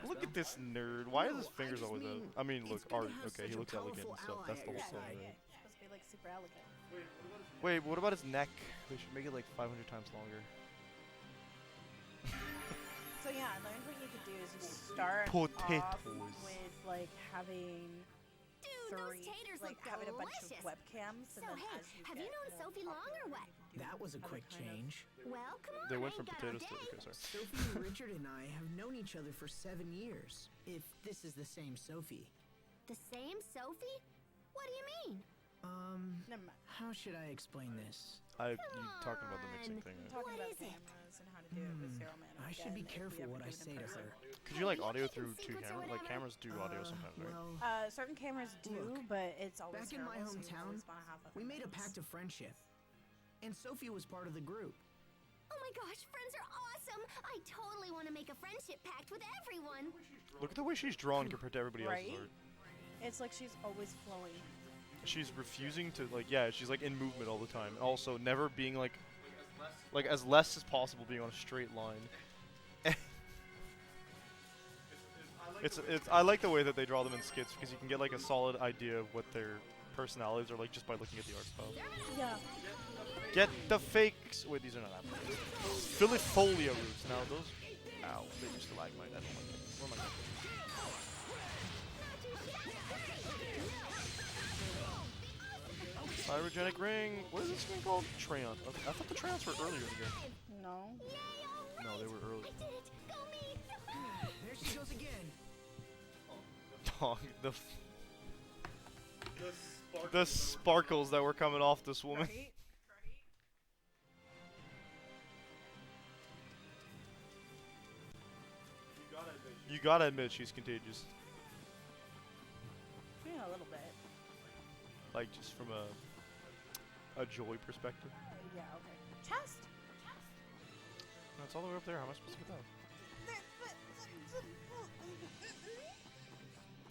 Look at Asbel? this nerd. Why is No, his I fingers just always out? mean, I mean, it's look, good to art. have Okay, he such a looks elegant and powerful stuff. That's ally the at whole your thing. side. Right? It's supposed to be like super elegant. Wait, what about his neck? They should make it like 500 times longer. So yeah, I learned what you could do is you start Potatoes. off with like having Dude, those three, taters like look having a bunch delicious. of webcams, So, and then hey, as you have get you known more Sophie long or popular, what? you can do That was a other quick kind of- change. Well, come on, They went I from ain't got all potatoes to. day. Okay, sorry. Sophie, Richard, and I have known each other for 7 years. If this is the same Sophie. The same Sophie? What do you mean? Never mind. How should I explain this? You talking about the mixing on. thing? I'm Right? talking What about is it? cameras and how to do it with Zero Man. I should be careful what I say to her. Could you like Hey, audio you keeping through 2 secrets or cameras? Like whatever? cameras do audio sometimes, right? Well, Certain cameras do, Look, but it's always back in my terrible, so you hometown, always wanna have other we made a ones. pact of friendship. And Sophie was part of the group. Oh my gosh, friends are awesome! I totally want to make a friendship pact with everyone. Look at the way she's drawn compared to everybody else's Right? art. It's like she's always flowing. She's refusing to like, yeah, she's like in movement all the time. And also never being like as less as possible being on a straight line. It's I like the way that they draw them in skits because you can get like a solid idea of what their personalities are like just by looking at the art style. Yeah. Get the fakes. Wait, these are not apples. Filifolia roots. Now those. Ow, they used to lag mine. I don't like them. Where am I going? Pyrogenic ring. What is this thing called? Trayon. Okay, I thought the Trayons were earlier in the game. No. No, they were early. I did it! Go me! There she goes again. Dog, the sparkles that were coming off this woman. Right? You gotta admit she's contagious. Yeah, a little bit. Like just from a joy perspective. Yeah, okay. Chest? No, it's all the way up there. How am I supposed to get that?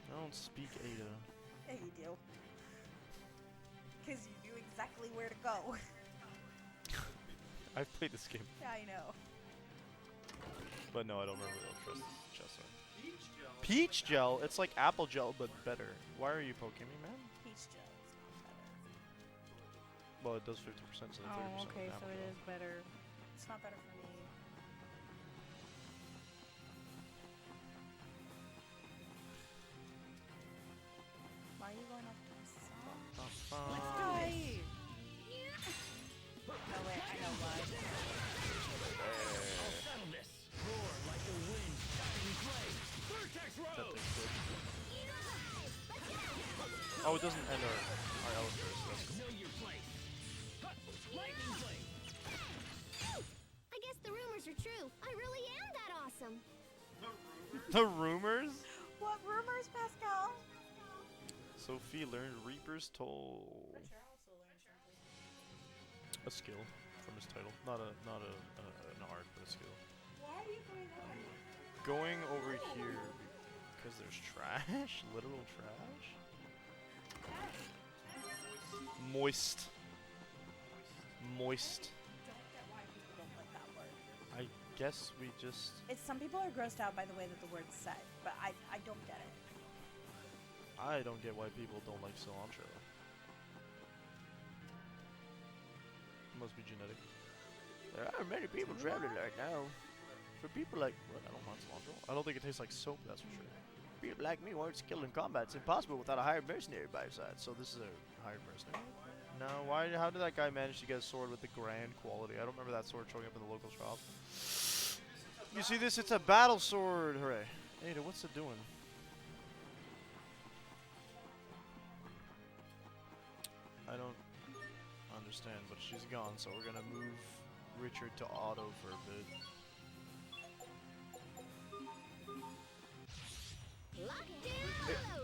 I don't speak Ada. Yeah, you do. Because you knew exactly where to go. I've played this game, Yeah, I know. but no, I don't remember the old chests are. Peach gel? It's like apple gel, but better. Why are you poking me, man? Peach gel is not better. Well, it does 50%, so 30%. Oh, okay, apple so it gel. is better. It's not better for me. Why are you going off to the side? Why? No, wait, I know why. I'll settle this. Oh, it doesn't end our elevator, so that's cool. Know your place. Huh, lightning blade. I guess the rumors are true. I really am that awesome. The rumors? What rumors, Pascal? Sophie learned Reaper's Toll. Richard also learned something. A skill from his title. Not an art, but a skill. Why are you going over? Going over here because there's trash? Literal trash? Moist. Moist. Don't get why people don't like that word. I guess we just... It's some people are grossed out by the way that the word's said, but I don't get it. I don't get why people don't like cilantro. Must be genetic. There are many people traveling right now. For people like... What? I don't want cilantro. I don't think it tastes like soap, that's for sure. People like me weren't skilled in combat. It's impossible without a hired mercenary by your side. So this is a hired mercenary? No, why? How did that guy manage to get a sword with the grand quality? I don't remember that sword showing up in the local shop. You see this? It's a battle sword! Hooray. Ada, what's it doing? I don't understand, but she's gone, so we're gonna move Richard to auto for a bit.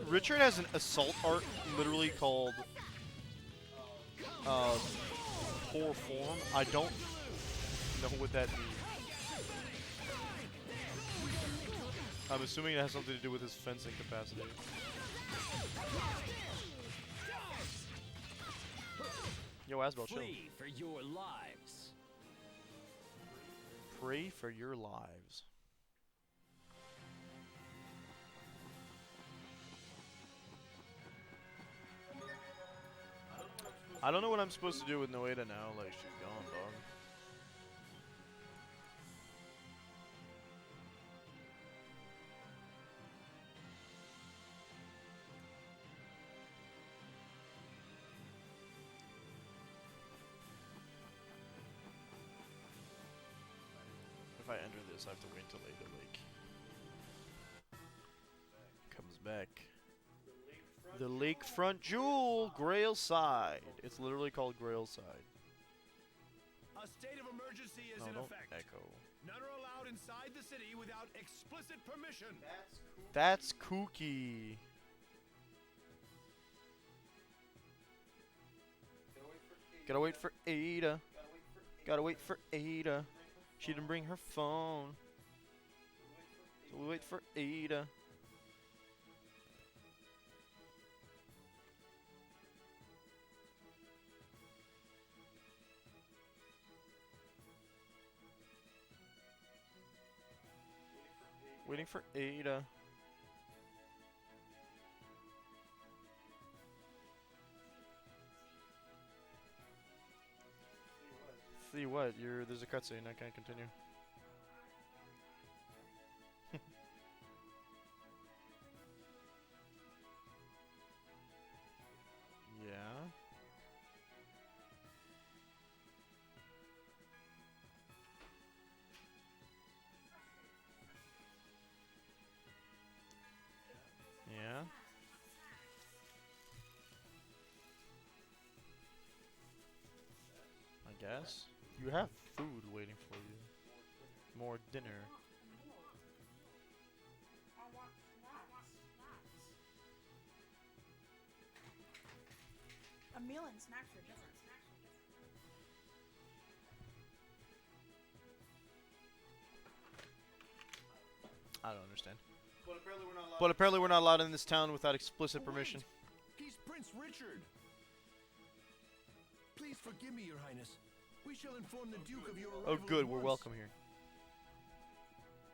Richard has an assault art literally called Poor Form. I don't know what that means. I'm assuming it has something to do with his fencing capacity. Yo, Asbel, chill. Flee for your lives. Pray for your lives. I don't know what I'm supposed to do with Noeda now, like she's gone, dog. If I enter this, I have to wait till Ada Lake comes back. The lakefront jewel, Grail Side. It's literally called Grail Side. A state of emergency is No, in don't effect. echo. None are allowed inside the city without explicit permission. That's kooky. Gotta wait for Ada. Gotta wait for Ada. She didn't bring her phone. So we wait for Ada. Waiting for Ada. See what? There's a cutscene. I can't continue. Yeah. Yeah. I guess. You have food waiting for you. More dinner. I want snacks. A meal and snacks are different. I don't understand. But apparently we're not allowed in this town without explicit permission. He's Prince Richard. Please forgive me, Your Highness. We shall inform the Duke of your arrival. Oh good, at we're once. welcome here.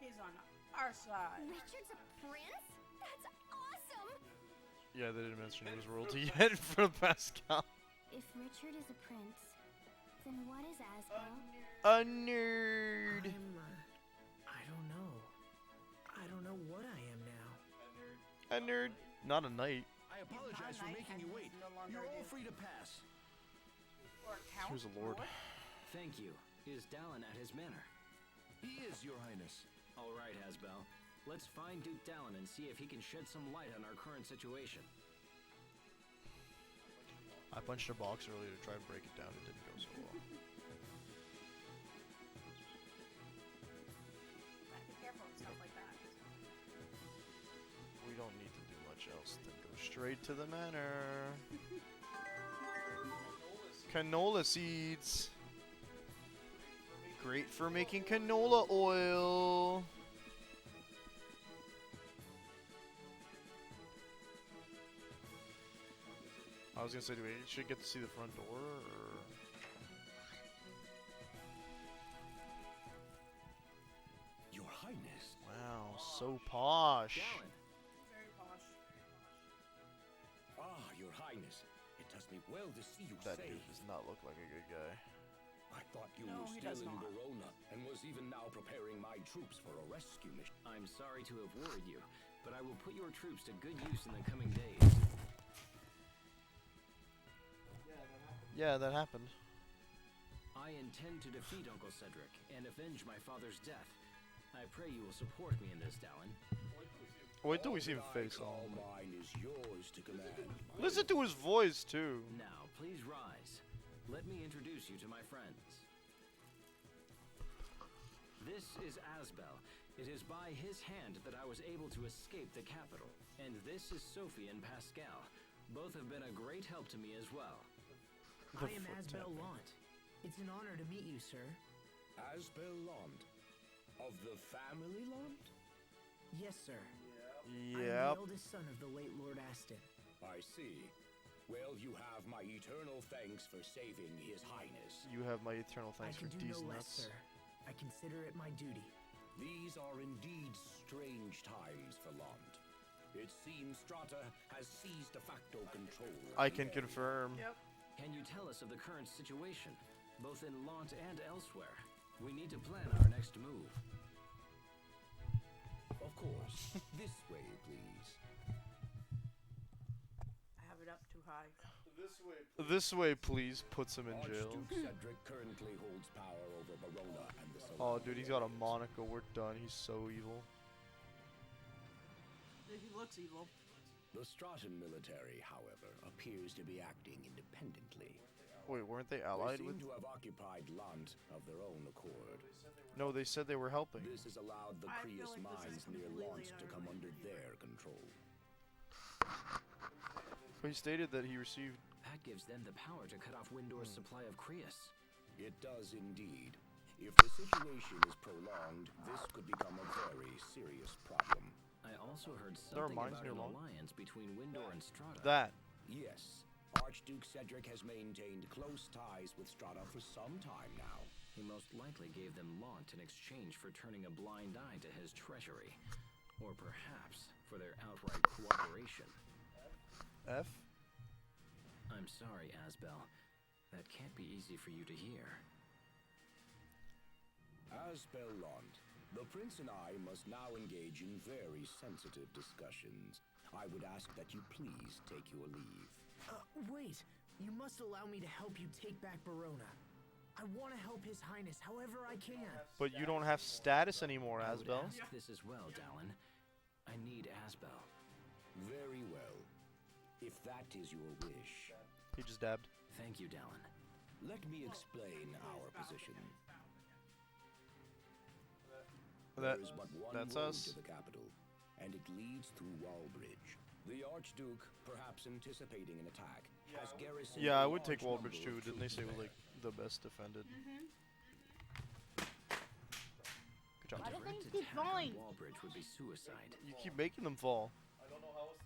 He's on our side. Richard's a prince? That's awesome! Yeah, they didn't mention he was royalty yet from Pascal. If Richard is a prince, then what is Asbel? A nerd. I don't know. I don't know what I am now. A nerd. Not a knight. I apologize for making you wait. You're all free to pass. Here's a lord. Thank you. Is Dallin at his manor? He is, Your Highness. All right, Asbel. Let's find Duke Dallin and see if he can shed some light on our current situation. I punched a box earlier to try and break it down. It didn't go so well. Be careful with stuff like that. We don't need to do much else than go straight to the manor. Canola seeds. Great for making canola oil. I was gonna say, do we should get to see the front door, or? Your Highness. Wow, so posh. Dallin, Very posh. Ah, Your Highness. It does me well to see you That safe. dude does not look like a good guy. I thought you No, were he still does in not. Verona and was even now preparing my troops for a rescue mission. I'm sorry to have worried you, but I will put your troops to good use in the coming days. Yeah, that happened. I intend to defeat Uncle Cedric and avenge my father's death. I pray you will support me in this, Dallin. Wait till we see him All face that I call on. mine is yours to command. Listen to his voice too. Now, please rise. Let me introduce you to my friends. This is Asbel. It is by his hand that I was able to escape the capital. And this is Sophie and Pascal. Both have been a great help to me as well. The I am foot Asbel tapping. Lant. It's an honor to meet you, sir. Asbel Lond. Of the family Lond? Yes, sir. I'm Yep. the eldest son of the late Lord Aston. I see. Well, you have my eternal thanks for saving His Highness. You have my eternal I thanks for can do these no less, nuts. sir. I consider it my duty. These are indeed strange times for Lond. It seems Strata has seized de facto control. of I the can area. confirm. Yep. Can you tell us of the current situation, both in Lant and elsewhere? We need to plan our next move. Of course. This way, please. I have it up too high. This way, please. Puts him in jail. Archduke Cedric currently holds power over Verona and the Oh, surrounding dude, he's got a areas. monocle. We're done. He's so evil. He looks evil. The Stratan military, however, appears to be acting independently. Wait, weren't they They allied seem with? to have occupied Lant of their own accord. No, they said they were helping. This has allowed the I feel Creus like this is mines near completely Lant and to come utterly under their control. He stated that he received. That gives them the power to cut off Windor's supply of Creus. It does indeed. If the situation is prolonged, this could become a very serious problem. I also heard There are something mines about near an Lant? alliance between Windor and Strata. That. Yes, Archduke Cedric has maintained close ties with Strata for some time now. He most likely gave them Lant in exchange for turning a blind eye to his treasury. Or perhaps for their outright cooperation. F? I'm sorry, Asbel. That can't be easy for you to hear. Asbel Lond, the Prince and I must now engage in very sensitive discussions. I would ask that you please take your leave. Wait. You must allow me to help you take back Verona. I want to help His Highness however I can. But you don't have status anymore, I would Asbel. ask this as well, Dallin. I need Asbel. Very well. If that is your wish, He just dabbed. Thank you, Dallin. let me explain our position. That. There is but one that's road us. to the capital, and it leads through Wallbridge. The Archduke, perhaps anticipating an attack, has garrisoned Yeah, I a would take large Wallbridge number too. of Didn't they say it troops was like the best defended? Good job. Why do Direct things keep attack on falling? Wallbridge would be suicide. You keep making them fall.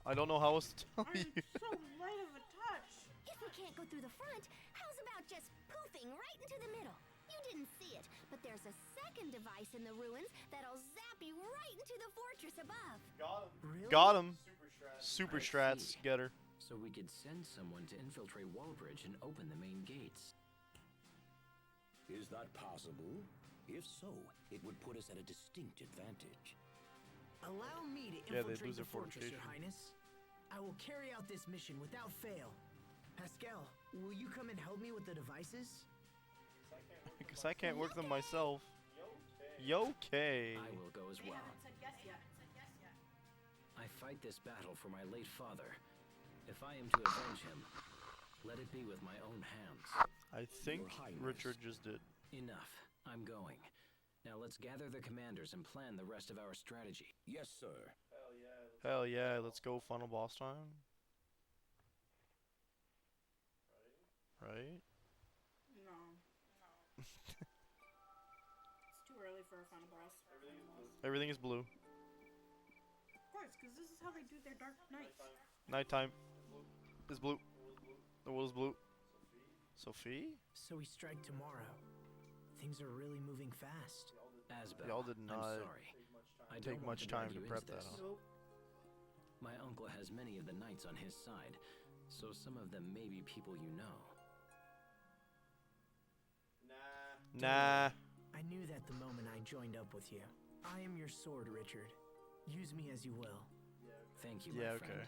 I don't know how else to tell you. I'm so light of a touch. If we can't go through the front, how's about just poofing right into the middle? You didn't see it, but there's a second device in the ruins that'll zap you right into the fortress above. Really? Got him. Super I strats. see. Get her. So we could send someone to infiltrate Wallbridge and open the main gates. Is that possible? If so, it would put us at a distinct advantage. Allow me to Yeah, they'd infiltrate lose the their fortress, Your fortification. Highness. I will carry out this mission without fail. Pascal, will you come and help me with the devices? Because I can't work them myself. Yo-K. I will go as They well. haven't said yes yet. I fight this battle for my late father. If I am to avenge him, Let it be with my own hands. I think Highness. Richard just did. Enough. I'm going. Now let's gather the commanders and plan the rest of our strategy. Yes, sir. Hell yeah, let's go final boss time. Right? No. It's too early for a final boss. Everything is blue. Of course, because this is how they do their Dark Knights. Nighttime is blue. The world is blue. Sophie? So we strike tomorrow. Things are really moving fast. Asbel, Y'all did not I'm sorry. I take don't want much to drag time to you prep into that, this. huh? Nope. My uncle has many of the knights on his side, so some of them may be people you know. Nah. I knew that the moment I joined up with you. I am your sword, Richard. Use me as you will. Thank you, Yeah, my friend. okay.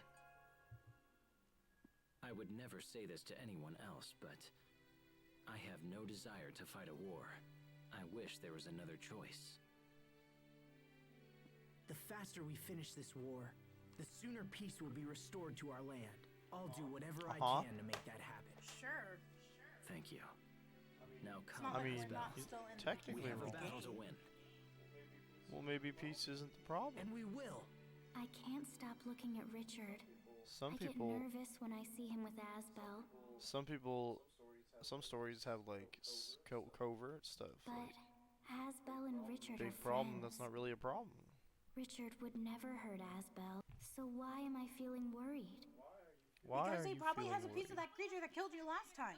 I would never say this to anyone else, but I have no desire to fight a war. I wish there was another choice. The faster we finish this war, the sooner peace will be restored to our land. I'll do whatever I can to make that happen. Sure. Thank you. Now It's come, not I like mean, we're not he's still in technically we have a wrong. battle to win. Well, maybe peace isn't the problem. And we will. I can't stop looking at Richard. Some I get people, nervous when I see him with Asbel, some stories have like covert stuff. but Like, Asbel and Richard big are problem. friends. That's not really a problem. Richard would never hurt Asbel, so why am I feeling worried? Why Because are he you probably feeling has a piece of worried? that creature that killed you last time.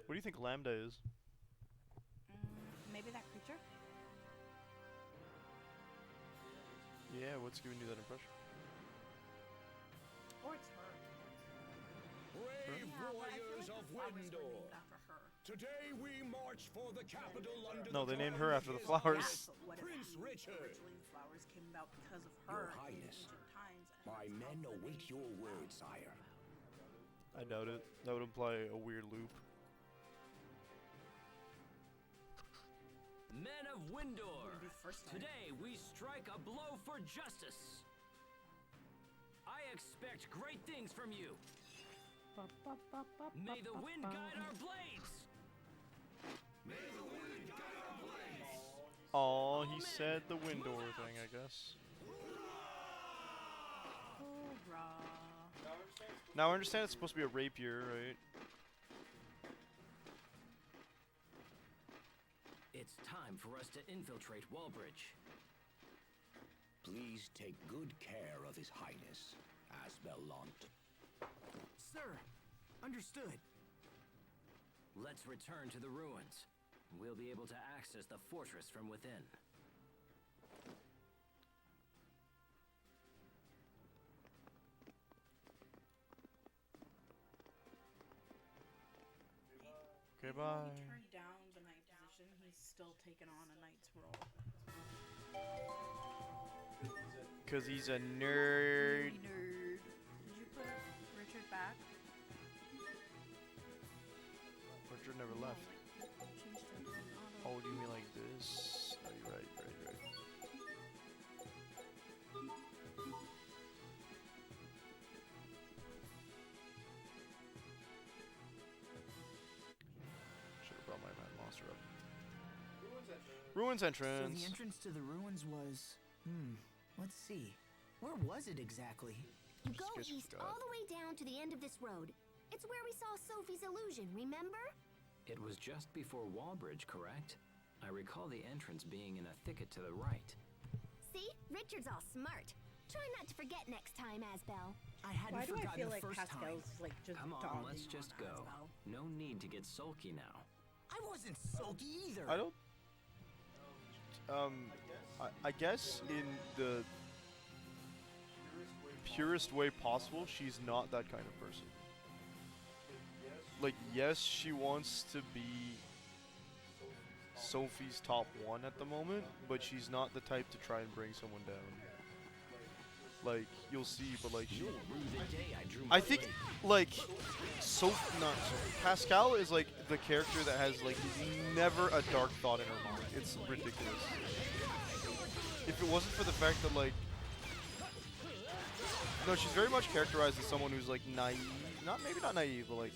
What do you think Lambda is? Maybe that creature? Yeah, what's giving you that impression? Or it's her. Brave Yeah, but I feel warriors like of the flowers were Windor. named after her. Today we march for the capital under No, the they named her command after the of flowers. Yeah, but what if Prince Richard. originally the flowers came about because of Your her in Highness, ancient times? And My that's men how the await name your came word, about. sire. I doubt it. That would imply a weird loop. Men of Windor, Wouldn't be the first time. today we strike a blow for justice. I expect great things from you. May the wind guide our blades. Aw, he said the window thing, I guess. Hoorah. Now I understand it's supposed to be a rapier, right? It's time for us to infiltrate Wallbridge. Please take good care of His Highness, Asbellant. Sir, understood. Let's return to the ruins. We'll be able to access the fortress from within. Okay, Even though bye. he turned down the knight position, he's still taken on a knight's role. Cause he's a nerd. Nerd. Did you put Richard back? Richard never left. Changed it to an auto. Oh, do you mean like this? Oh, you're right, right. Should have brought my mad monster up. Ruins So entrance. the entrance to the ruins was... let's see. Where was it exactly? You go Just east forgot. all the way down to the end of this road. It's where we saw Sophie's illusion, remember? It was just before Wallbridge, correct? I recall the entrance being in a thicket to the right. See? Richard's all smart. Try not to forget next time, Asbel. I hadn't Why do I forgotten feel the like first Pascal's time. like just Come on, dogging let's just on go. Asbel? No need to get sulky now. I wasn't sulky either. I don't. I guess in the purest way possible, she's not that kind of person. Like, yes, she wants to be Sophie's top one at the moment, but she's not the type to try and bring someone down. Like, you'll see, but like, You'll rue the day I drew I think, like, Pascal is like the character that has like never a dark thought in her mind. It's ridiculous. If it wasn't for the fact that like No, she's very much characterized as someone who's like naive, maybe not naive, but like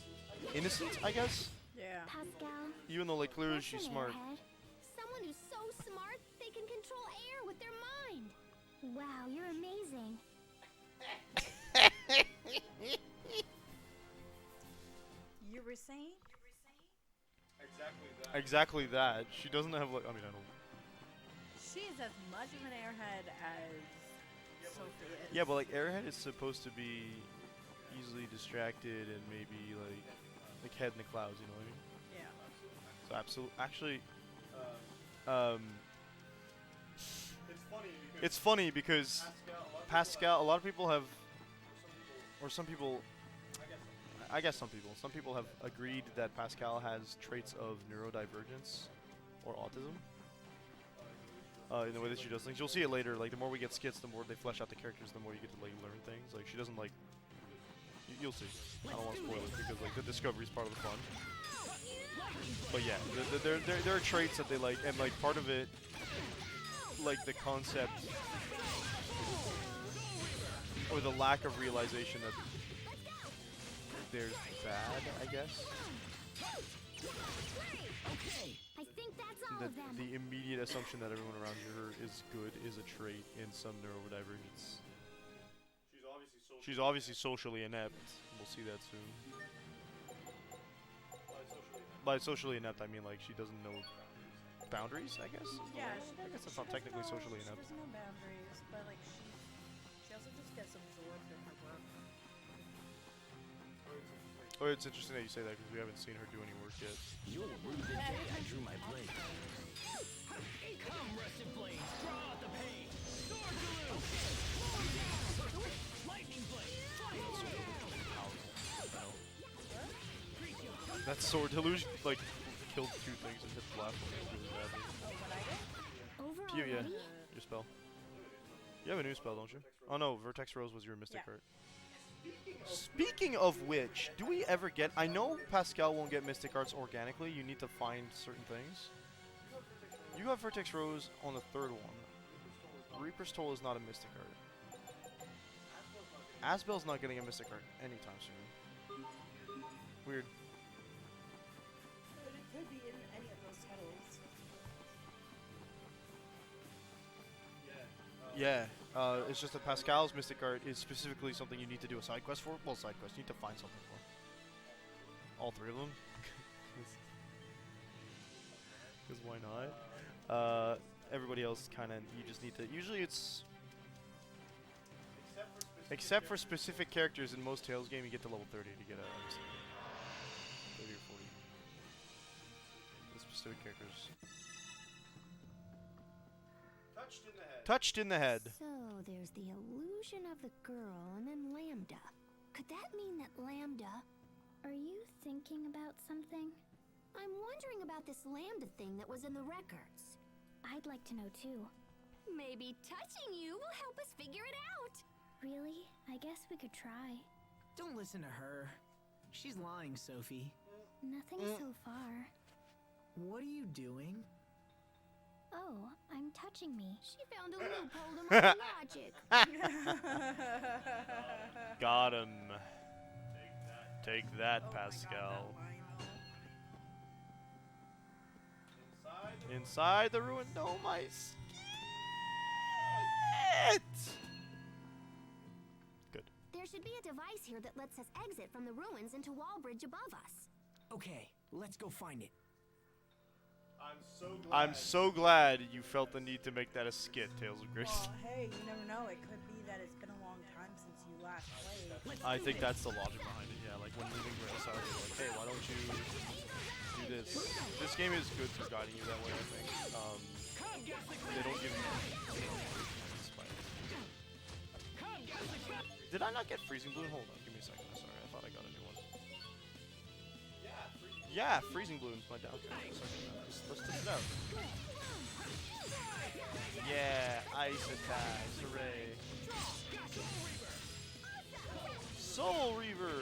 innocent, I guess. Yeah. Pascal. Even though like clearly that's she's an smart. airhead. Someone who's so smart they can control air with their mind. Wow, you're amazing. You were saying? Exactly that. She doesn't have like. I mean, I don't. She's as much of an airhead as Sophie is. Yeah, but like Airhead is supposed to be easily distracted and maybe like head in the clouds. You know what I mean? Yeah. So absolutely, actually, it's funny because Pascal. A lot of people have, or some people. I guess some people have agreed that Pascal has traits of neurodivergence or autism. In the way that she does things, you'll see it later. Like the more we get skits, the more they flesh out the characters, the more you get to like learn things. Like she doesn't like. You'll see. I don't want to spoil it because like the discovery is part of the fun. But yeah, there are traits that they like, and like part of it, like the concept or the lack of realization that there's bad, I guess. I think that's all That of them. the immediate assumption that everyone around her is good is a trait in some neurodivergence. She's obviously socially inept. We'll see that soon. By socially inept, I mean like she doesn't know boundaries, I guess? Yeah, I guess that's not technically socially inept. She doesn't know boundaries, but like she also just gets absorbed in her work. Oh, it's interesting that you say that because we haven't seen her do any work yet. You'll rue the day I drew my blade. Come, rusted blades, draw out the pain. Sword lightning blade. That sword delusion like killed two things and hit the last one really badly. Over You, yeah, already? your spell. You have a new spell, don't you? Oh no, Vertex Rose was your Mystic Yeah. Heart. Speaking of which, do we ever get... I know Pascal won't get Mystic Arts organically. You need to find certain things. You have Vertex Rose on the third one. Reaper's Toll is not a Mystic Art. Asbel's not getting a Mystic Art anytime soon. Weird. But it could be in any of those titles. Yeah, it's just that Pascal's Mystic Art is specifically something you need to do a side quest for. Well, side quest, you need to find something for. All three of them. Because why not? Everybody else kind of, you just need to, usually it's... Except for specific characters in most Tales game, you get to level 30 to get a Mystic Art. 30 or 40. The specific characters. Touched in the head. So there's the illusion of the girl and then Lambda. Could that mean that Lambda... Are you thinking about something? I'm wondering about this Lambda thing that was in the records. I'd like to know too. Maybe touching you will help us figure it out. Really? I guess we could try. Don't listen to her. She's lying, Sophie. Nothing so far. What are you doing? Oh, I'm touching me. She found a loophole to my logic. Got him. Take that, Oh my God, Pascal. that line, Inside the ruined dome, my skit! Good. There should be a device here that lets us exit from the ruins into Wallbridge above us. Okay, let's go find it. I'm so glad you felt the need to make that a skit, Tales of Grace. Well, hey, you never know. It could be that it's been a long time since you last played. I think that's the logic behind it, yeah. Like when leaving Grace, I was like, hey, why don't you do this? This game is good for guiding you that way, I think. They don't give you... Did I not get Freezing Bloom? Hold on, give me a second. I'm sorry, I thought I got a new one. Yeah, Freezing Bloom's my down. Okay, let's test it out. Yeah, ice attacks, hooray. Soul Reaver!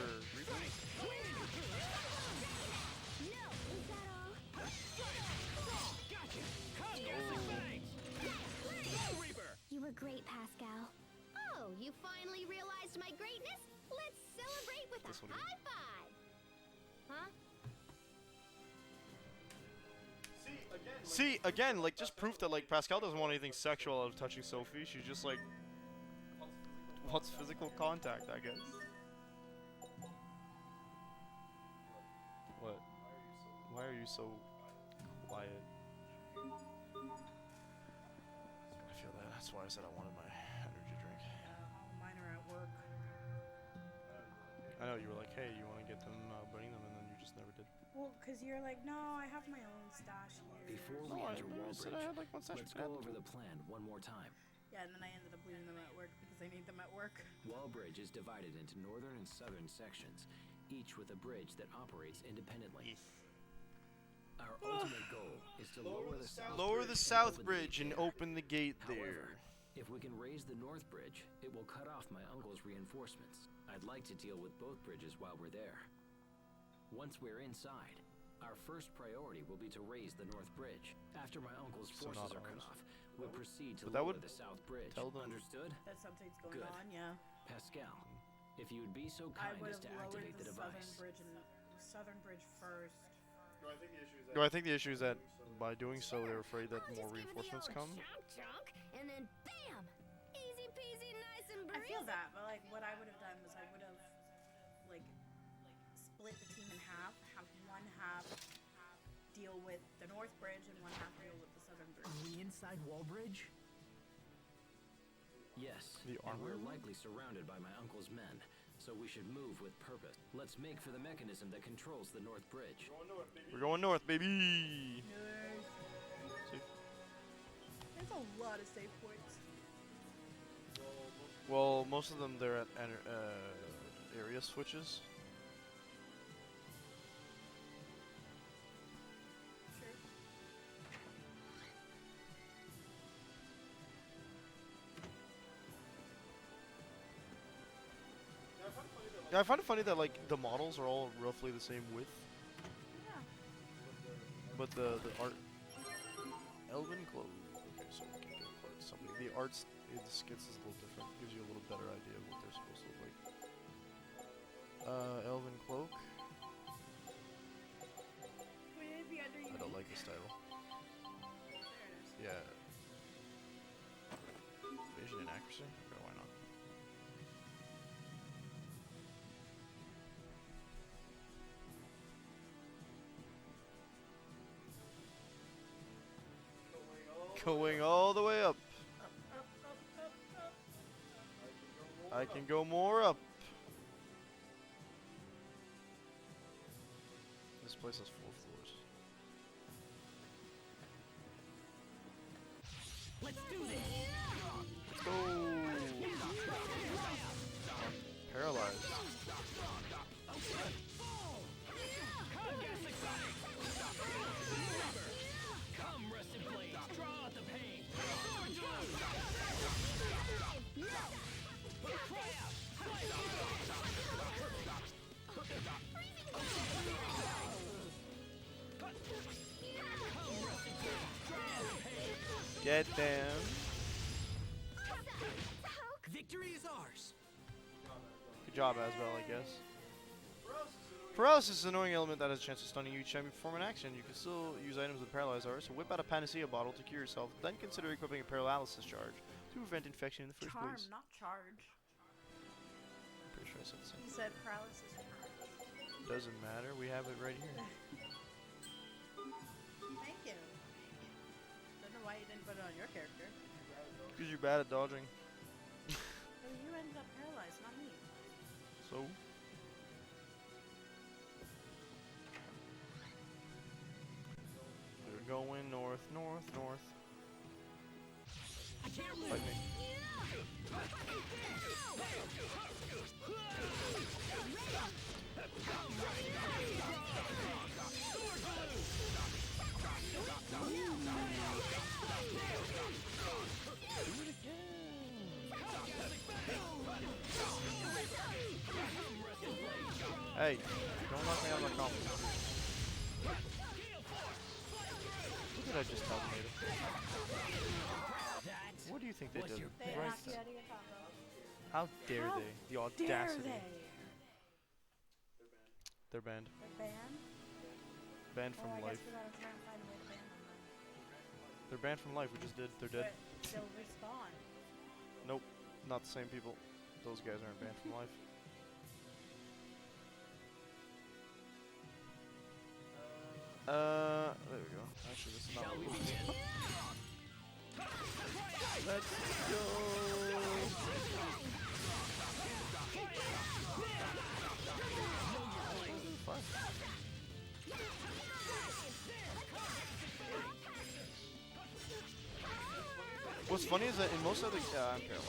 You were great, Pascal. Oh, you finally realized to my greatness, let's celebrate with That's a what he- high five! Huh? See, again, like, just proof that, like, Pascal doesn't want anything sexual out of touching Sophie. She's just, like, wants physical contact, I guess. What? Why are you so quiet? I feel that. That's why I said I wanted my energy drink. All mine are at work. I know, you were like, hey, you want to get them, bring them, and then you just never did. Well, because you're like, no, I have my own stash here. Before No, we I enter said I Wallbridge, had, like, one session. let's go over the plan one more time. Yeah, and then I ended up leaving them at work because I need them at work. Wallbridge is divided into northern and southern sections, each with a bridge that operates independently. Our ultimate goal is to lower the south bridge and open the gate However, if we can raise the north bridge, it will cut off my uncle's reinforcements. I'd like to deal with both bridges while we're there. Once we're inside, our first priority will be to raise the north bridge. After my uncle's So not forces are cut ours. off, we'll proceed to But that lower would the south bridge. tell them- Understood? That something's going Good. on, yeah. Pascal, if you would be so I kind would as have to lowered activate the the southern device. bridge and southern bridge first. No, I think the issue is that by doing so, they're afraid that I'll more just give it the reinforcements old come. chunk, and then bam! Easy peasy, nice and I breezy. feel that, but like what I would have done was I would have like split the team in half, have one half deal with the north bridge and one half deal with the southern bridge. Are we inside Wallbridge? Yes, The and we're armor? likely surrounded by my uncle's men, so we should move with purpose. Let's make for the mechanism that controls the north bridge. We're going north, baby. Nice. See? There's a lot of save points. Well, most of them they're at area switches. Sure. Yeah, I find it funny that like the models are all roughly the same width, Yeah. but the art. Elven clothes. Okay, so we can go for something. The arts in the skits is a little different. Gives you a little better idea of what they're supposed to look like. Elven cloak. Would it be under I don't like this title. There it is. Yeah. Vision and accuracy? Okay, why not? Going all the way up. Up, up, up, up. I can go more up. This place has 4 floors. Let's do this! Let's go. I'm paralyzed. Come, rusted blades, draw out the pain! Get them. Victory is ours! Good job, Asbel, I guess. Paralysis is an annoying element that has a chance of stunning you each time you perform an action. You can still use items with paralyze are, so whip out a panacea bottle to cure yourself, then consider equipping a paralysis charge to prevent infection in the first Charm, place. not charge. Pretty sure I said the same. He said paralysis charge. Doesn't matter, we have it right here. Thank you. Don't know why you didn't put it on your character. Because you're bad at dodging. Well, you ended up paralyzed, not me. So? We're going north, north, north. Fight me. Hey, don't knock me out of my confidence. What did I just tell them? What do you think they did? They Right. knocked you out of your combo. How dare How they? The dare audacity. they? They're banned. They're banned? Banned Oh, from I life. guess we gotta try and find a way to ban them then. They're banned from life. We just did. They're dead. But they'll respawn. Nope. Not the same people. Those guys aren't banned from life. There we go. Actually, this is not what we wanted. Let's go. What's funny is that in most other I'm paralyzed again.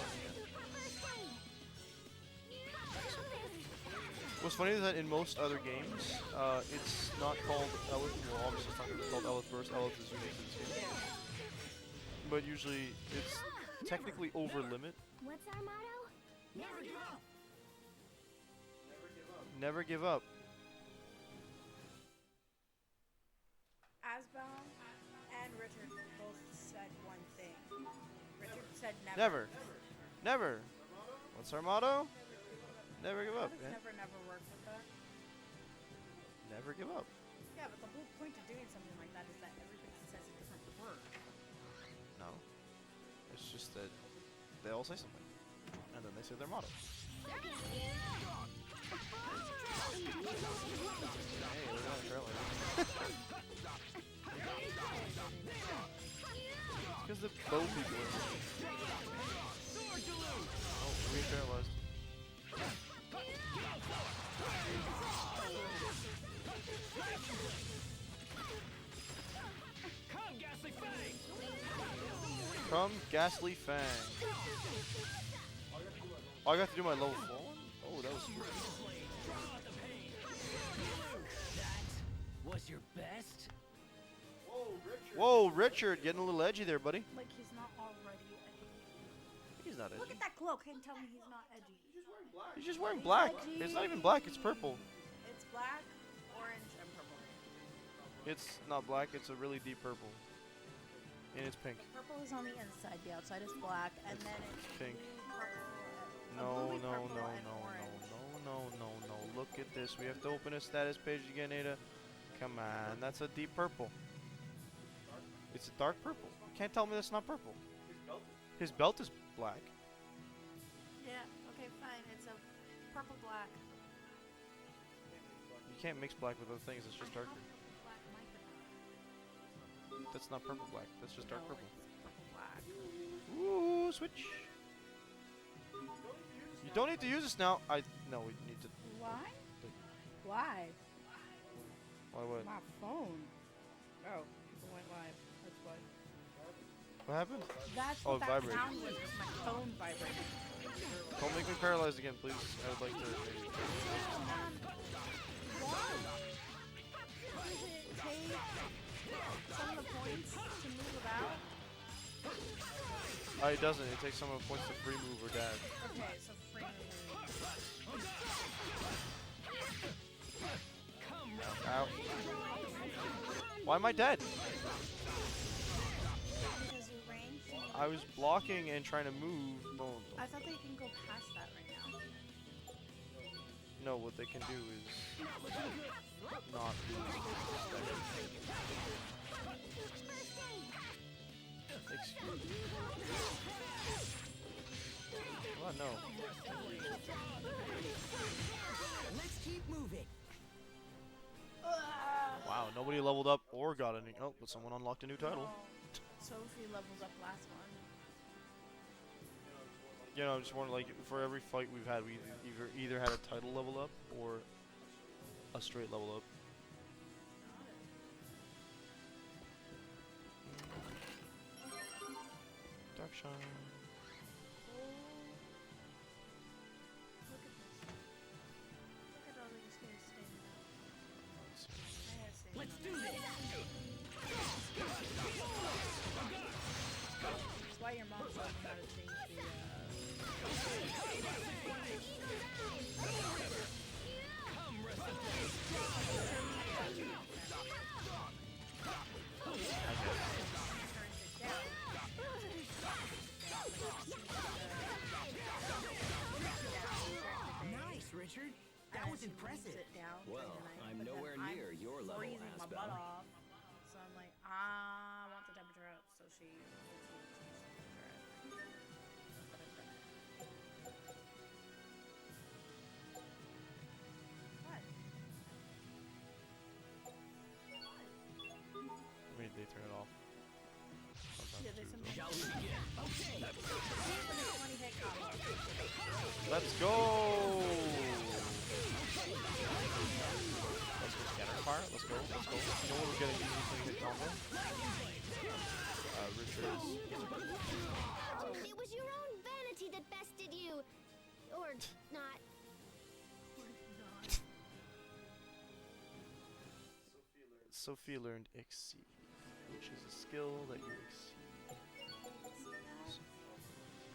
What's funny is that in most other games, it's not called Elith. Well, obviously it's not going to be called Elith Burst. Elith is unique to this game. But usually it's technically over limit. What's our motto? Never give up. Never give up. Asbound and Richard both said one thing. Richard said never. Never. Never. What's our motto? Never give How up, does man. never work with that? Never give up. Yeah, but the whole point of doing something like that is that everybody says a different word. No. It's just that they all say something. And then they say their motto. Hey, look at that trailer. It's because the bow people are. Oh, we're being paralyzed. Come, Ghastly Fang. Oh, I got to do my level 4 one? Oh, that was sweet. That was your best? Whoa, Richard, getting a little edgy there, buddy. Like he's not already edgy. He's not Look edgy. at that cloak and tell me he's not edgy. He's just wearing black. It's not even black, it's purple. It's black, orange, and purple. It's not black, it's a really deep purple. And it's pink. The purple is on the inside, the outside is black, and then it's pink. blue, purple, No, bluey no, purple, no, and no, orange. no. Look at this. We have to open a status page again, Ada. Come on, that's a deep purple. It's a dark purple. You can't tell me that's not purple. His belt is black. Yeah, okay, fine. It's a purple black. You can't mix black with other things, it's just darker. Black That's not purple black, that's just dark purple. Purple black. Ooh, switch. You don't need to use this now. No, we need to. Why? Why? Why what? My phone. Oh, it went live. That's why. What happened? That's Oh, what that vibrating. sound was my phone vibrating. Don't make me paralyzed again, please. I would like to. Why? Does it take some of the points to move about? It doesn't. It takes some of the points to free move or dash. Okay, so free move. Ow. Why am I dead? Because your range. I was blocking and trying to move. Don't. I thought they can go past that right now. No, what they can do is not do. Excuse me. What? No. Let's keep moving. Wow, nobody leveled up or got any. Oh, but someone unlocked a new title. Sophie levels up last one. You know, I just want like for every fight we've had, we either had a title level up or a straight level up. Dark Shine. Look at this. Look at all these guys standing up. Let's do this. That's why your mom taught me how to change the, see if it's gonna change the picture. But I've done it. What? I mean, they turn it off. Yeah, Sometimes there's too, some. though. Shall we begin? Okay. With a 20 hit combo. Let's go! Let's go scatter fire. Let's go. Let's go. You know what we're getting easy to hit combo? Richard's. It was your own vanity that bested you. Or not. Sophie learned Exceed, which is a skill that you exceed.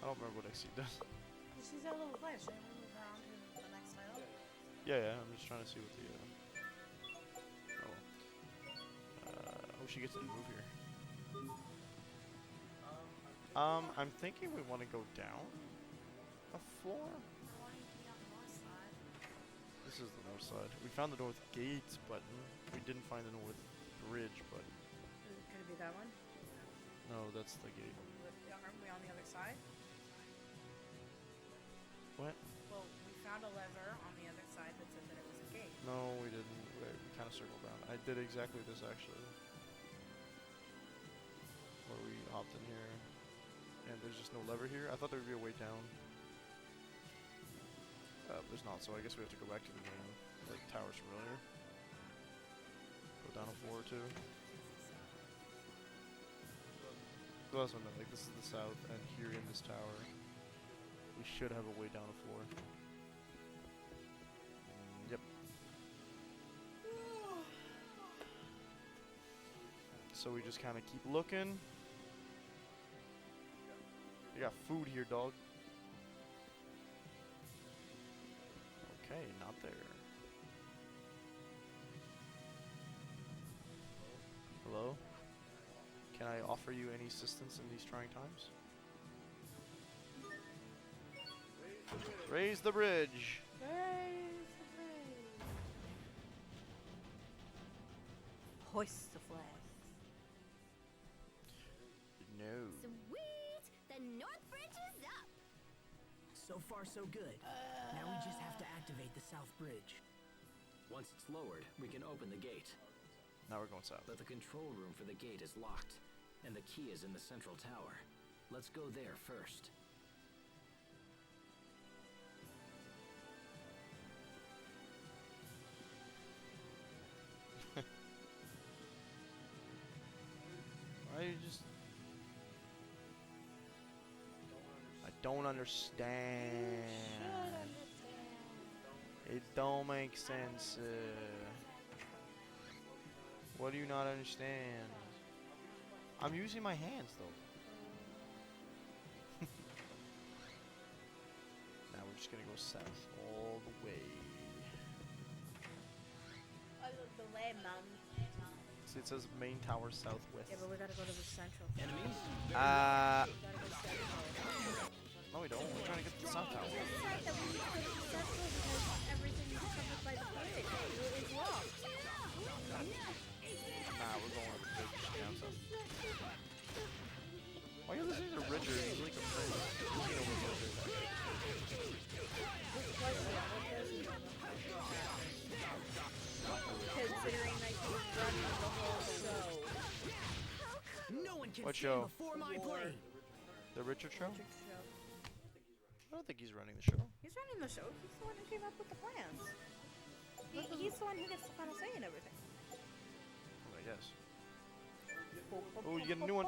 I don't remember what Exceed does. She's got a little flash. Should we move her on to the next title? Yeah, I'm just trying to see what the. Oh, she gets to move here. I'm thinking we want to go down a floor. This is the north side. We found the north gates button. We didn't find the north bridge button. Could it be that one? No, that's the gate. Aren't we on the other side? What? Well, we found a lever on the other side that said that it was a gate. No, we didn't. We kind of circled around. I did exactly this actually. Where we hopped in here. And there's just no lever here. I thought there would be a way down. There's not, so I guess we have to go back to the main towers from earlier. Go down a floor or two. Well, that's what I meant. Like, this is the south, and here in this tower, we should have a way down a floor. Yep. So we just kind of keep looking. You got food here, dog. Okay, not there. Hello? Can I offer you any assistance in these trying times? Raise the bridge! Hoist the flag. No. Sweet! The North Bridge is up! So far, so good. Now we just have to activate the south bridge. Once it's lowered, we can open the gate. Now we're going south. But the control room for the gate is locked, and the key is in the central tower. Let's go there first. Why you just... I don't understand. It don't make sense. What do you not understand? I'm using my hands though. Now we're just gonna go south all the way. The land, Mom. See, it says main tower southwest. Yeah, but we gotta go to the central. Enemies? We gotta go central. No, we don't. We're trying to get to the south tower. It said that we need to go to the central because everything is covered by the bridge. It's locked. Nah, we're going to the bridge down south. Why are you listening to Richard? He's like a friend. You know what Richard is. Considering that he's running the whole show. No one can What stand show? before my blade. The Richard show? Richard show. I don't think he's running the show. He's running the show. He's the one who came up with the plans. He's the one who gets the final say in everything. I guess. Oh, you get a new one.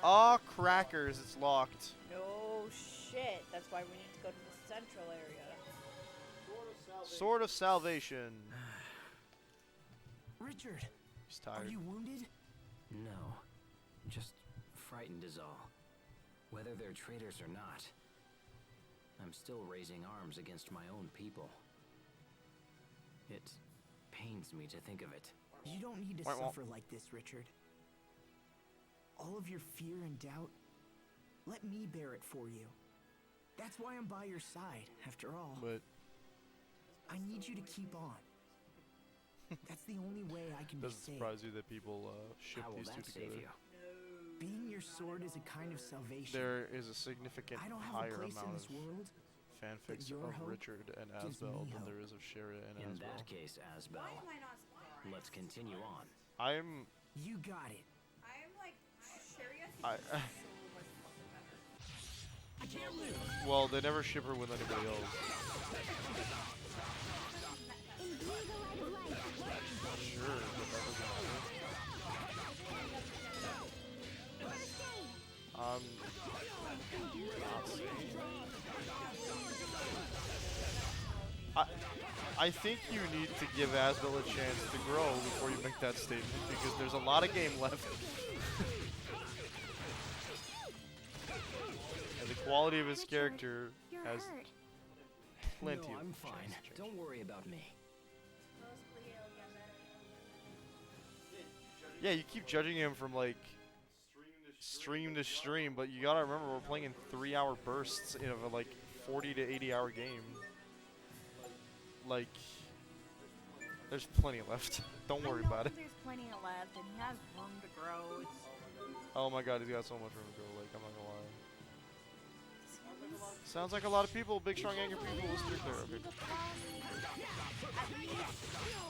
Aw, crackers, it's locked. No shit. That's why we need to go to the central area. Sword of Salvation. Richard, He's are tired. you wounded? No. Just frightened is all. Whether they're traitors or not, I'm still raising arms against my own people. It pains me to think of it. You don't need to Wah, wah. suffer like this, Richard. All of your fear and doubt, let me bear it for you. That's why I'm by your side, after all. But I need you to keep on. That's the only way I can be Doesn't saved. surprise you that people ship How will these two that save together. you? Being your sword is a kind of salvation. There is a significant I don't have higher a place in amount this of world. fanfics your of hope Richard and gives Asbel me than hope. there is of Shara and In Asbel. that case, Asbel, Why am I not surprised? let's continue on. I'm You got it. I am like, Sherry, I- I think is so much fucking better. I can't live. well, they never ship her with anybody else. Sure, but that doesn't matter. Not saying. I think you need to give Asbel a chance to grow before you make that statement, because there's a lot of game left. And the quality of his character You're has hurt. plenty No, of I'm chance fine. to change. Don't worry about me. Mostly it'll get better. Yeah, you keep judging him from like stream to stream, but you gotta remember we're playing in 3-hour bursts in a like 40 to 80-hour game. Like, there's plenty left. Don't worry about it. There's plenty left, and he has room to grow. It's, Oh my god, he's got so much room to go. Like, I'm not gonna lie. Sounds like a lot of people, big, strong, angry people listen to your therapy. at least,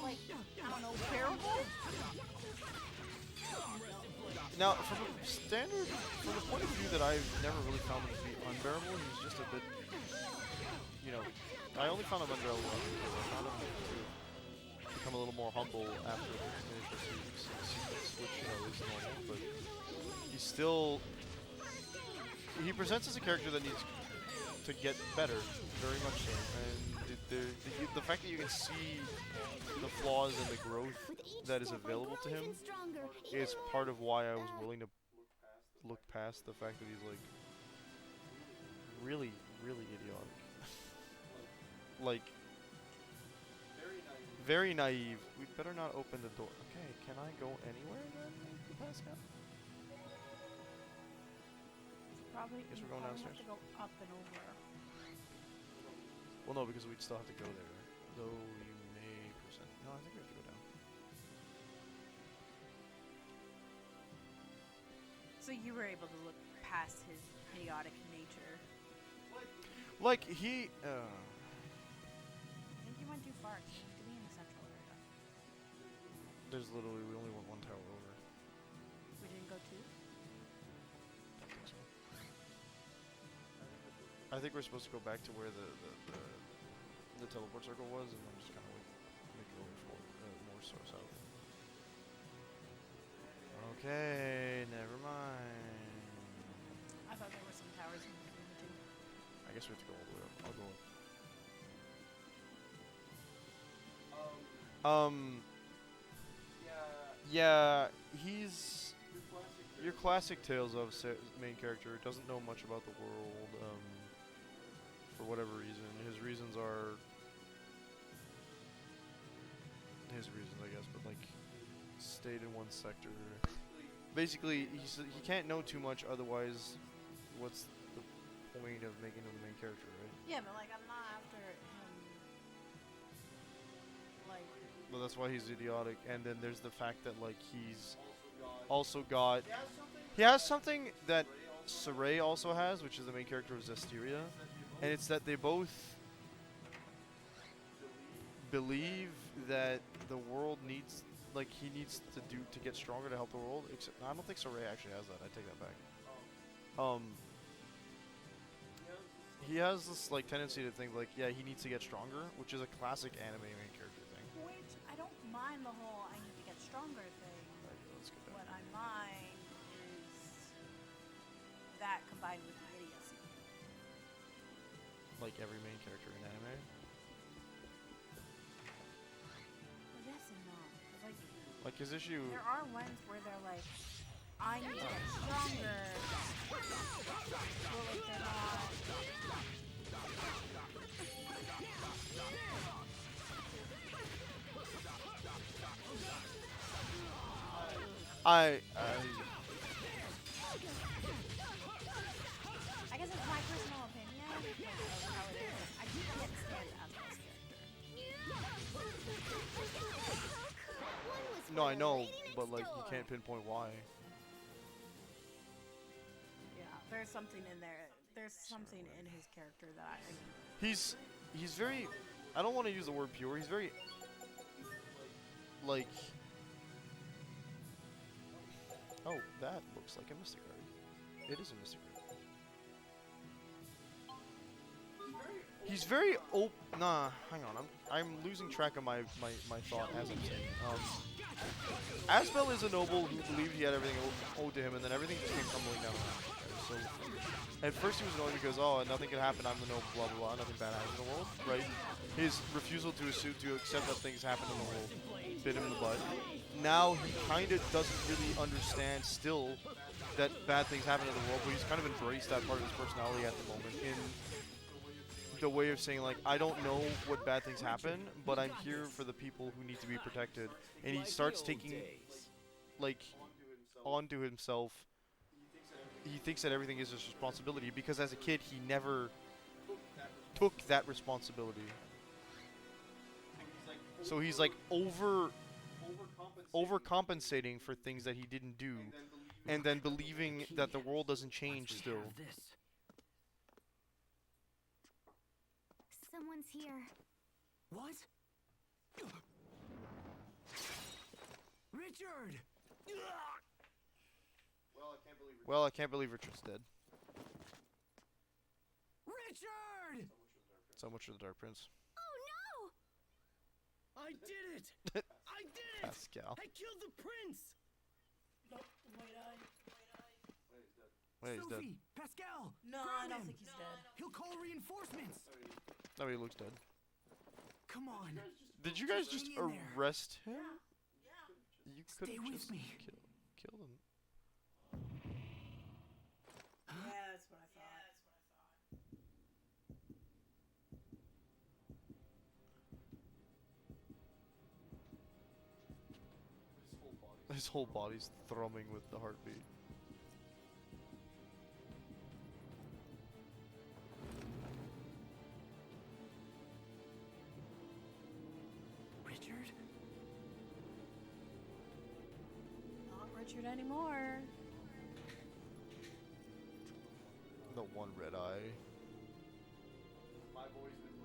like, I don't know, bearable? Now, from the point of view that I've never really found him to be unbearable, he's just a bit, you know, I only found him unbearable because I found him to become a little more humble after the initial sequence, which, you know, is normal, but he's still, he presents as a character that needs to get better, very much so, and the fact that you can see the flaws and the growth that is available to him is part of why I was willing to look past the fact that he's like really, really idiotic. Like very naive. We better not open the door. Okay, can I go anywhere then, Pascal? Probably, Guess we're you going probably downstairs. have to go up and over. Well, no, because we'd still have to go there. Though you may present. No, I think we have to go down. So you were able to look past his idiotic nature. Like he. I think you went too far. You have to be in the central area. There's literally we only went one tower over. We didn't go two? Don't think so. I think we're supposed to go back to where the teleport circle was, and then just kind of like make it over for more so south. Okay, never mind. I thought there were some towers in between the two. I guess we have to go all the way up. I'll go up. Yeah, he's your classic Tales of main character. Doesn't know much about the world. For whatever reason, his reasons are his reasons, I guess. But like, stayed in one sector. Basically, he can't know too much. Otherwise, what's the point of making him the main character, right? Yeah, but like, I'm not after him. Like, Well, that's why he's idiotic. And then there's the fact that like he's also got he has something that Saray also has, which is the main character of Zestiria, and it's that they both believe that the world needs like he needs to get stronger to help the world. Except no, I don't think Saray actually has that. I take that back. He has this like tendency to think like, yeah, he needs to get stronger, which is a classic anime main character thing. which I don't mind the whole I need to get stronger thing. Alright, let's get down. What I mind is that combined with the idiocy. Like every main character in anime. Well, yes and no. 'Cause, like, Like his issue. there are ones where they're like, I need to get stronger. But like, they're not. I I guess it's my personal opinion of how it is. I can't stand Asbel's character. No, I know, but like you can't pinpoint why. Yeah, there's something in there. There's something in his character that I. He's very. I don't want to use the word pure. He's very like. Oh, that looks like a mystic card. It is a mystic card. He's very Nah, hang on. I'm losing track of my thought as I'm saying. Asbel is a noble who believed he had everything owed to him, and then everything just came tumbling down. So at first he was annoyed because nothing can happen. I'm the noble, blah blah blah. Nothing bad happens in the world, right? His refusal to accept that things happen in the world bit him in the butt. Now he kind of doesn't really understand still that bad things happen in the world, but he's kind of embraced that part of his personality at the moment in the way of saying, like, I don't know what bad things happen, but I'm here for the people who need to be protected. And he starts taking, like, onto himself. He thinks that everything is his responsibility, because as a kid, he never took that responsibility. So he's, like, overcompensating for things that he didn't do, and then believing that the world doesn't change still. Someone's here. What? Richard! Well, I can't believe Richard's dead. Richard! So much for the Dark Prince. Oh no! I did it! I did it! Pascal. I killed the prince! Wait, he's dead. Sophie! Pascal! No, I grab don't him. think he's dead. He'll call reinforcements! No, he looks dead. Come on. Did you guys just hang in there. arrest him? You could Stay have with just me. killed him. Yeah, that's what I thought. His whole body's thrumming with the heartbeat. Richard? Not Richard anymore. The one red eye.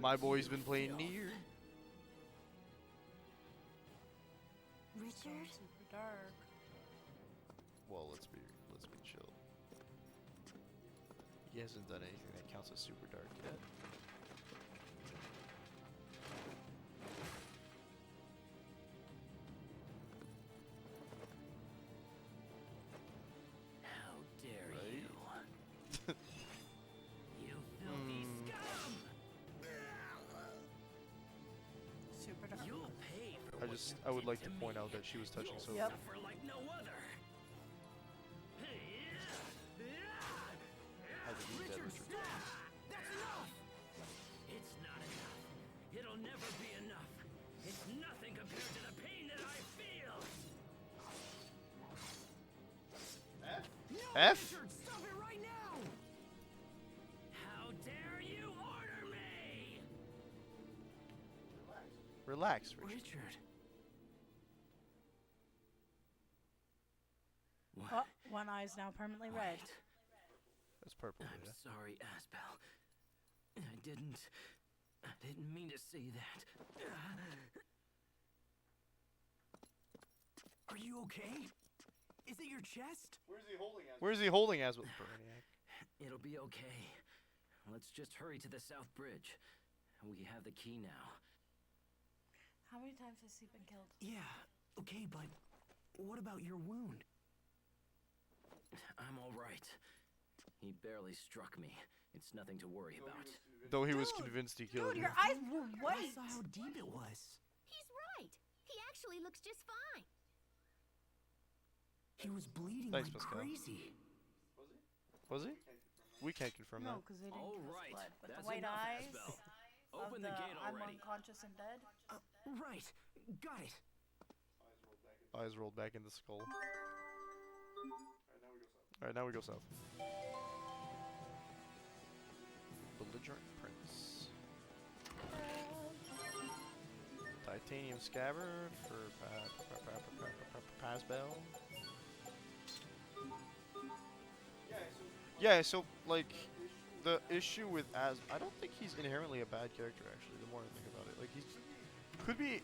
My boy's been playing near. Richard? Super dark. Well, let's be chill. He hasn't done anything that counts as super dark yet. How dare Right? you? You filthy scum! Super dark. You'll pay for what you I would did like to me. point out that she was touching You'll Sophie. Yep. suffer like no other. I think he's dead, Richard. That's enough! It's not enough. It'll never be enough. It's nothing compared to the pain that I feel. No, F? Richard, stop it right now! How dare you order me? Relax, Richard. Richard. What? Oh, one eye is now permanently red. Wait. That's purple, I'm yeah. sorry, Asbel. I didn't mean to say that. Are you okay? Is it your chest? Where's he holding as with Brainiac? It'll be okay. Let's just hurry to the South Bridge. We have the key now. How many times has he been killed? Yeah, okay, but what about your wound? I'm all right. He barely struck me. It's nothing to worry about. Though he was Dude! convinced he killed Dude, him. your eyes were I white. saw how deep it was. He's right. He actually looks just fine. He was bleeding Thanks, like Pascal. crazy. Was he? We can't confirm No, that. because they didn't All give us right, blood. But the that's white enough, eyes Asbel. of Open the the gate I'm already. unconscious and dead. Right, got it. Eyes rolled back in the skull. Alright, now we go south. Belligerent Prince. Titanium scabbard for Asbel. Yeah, so like the issue with I don't think he's inherently a bad character actually. The more I think about it, like he could be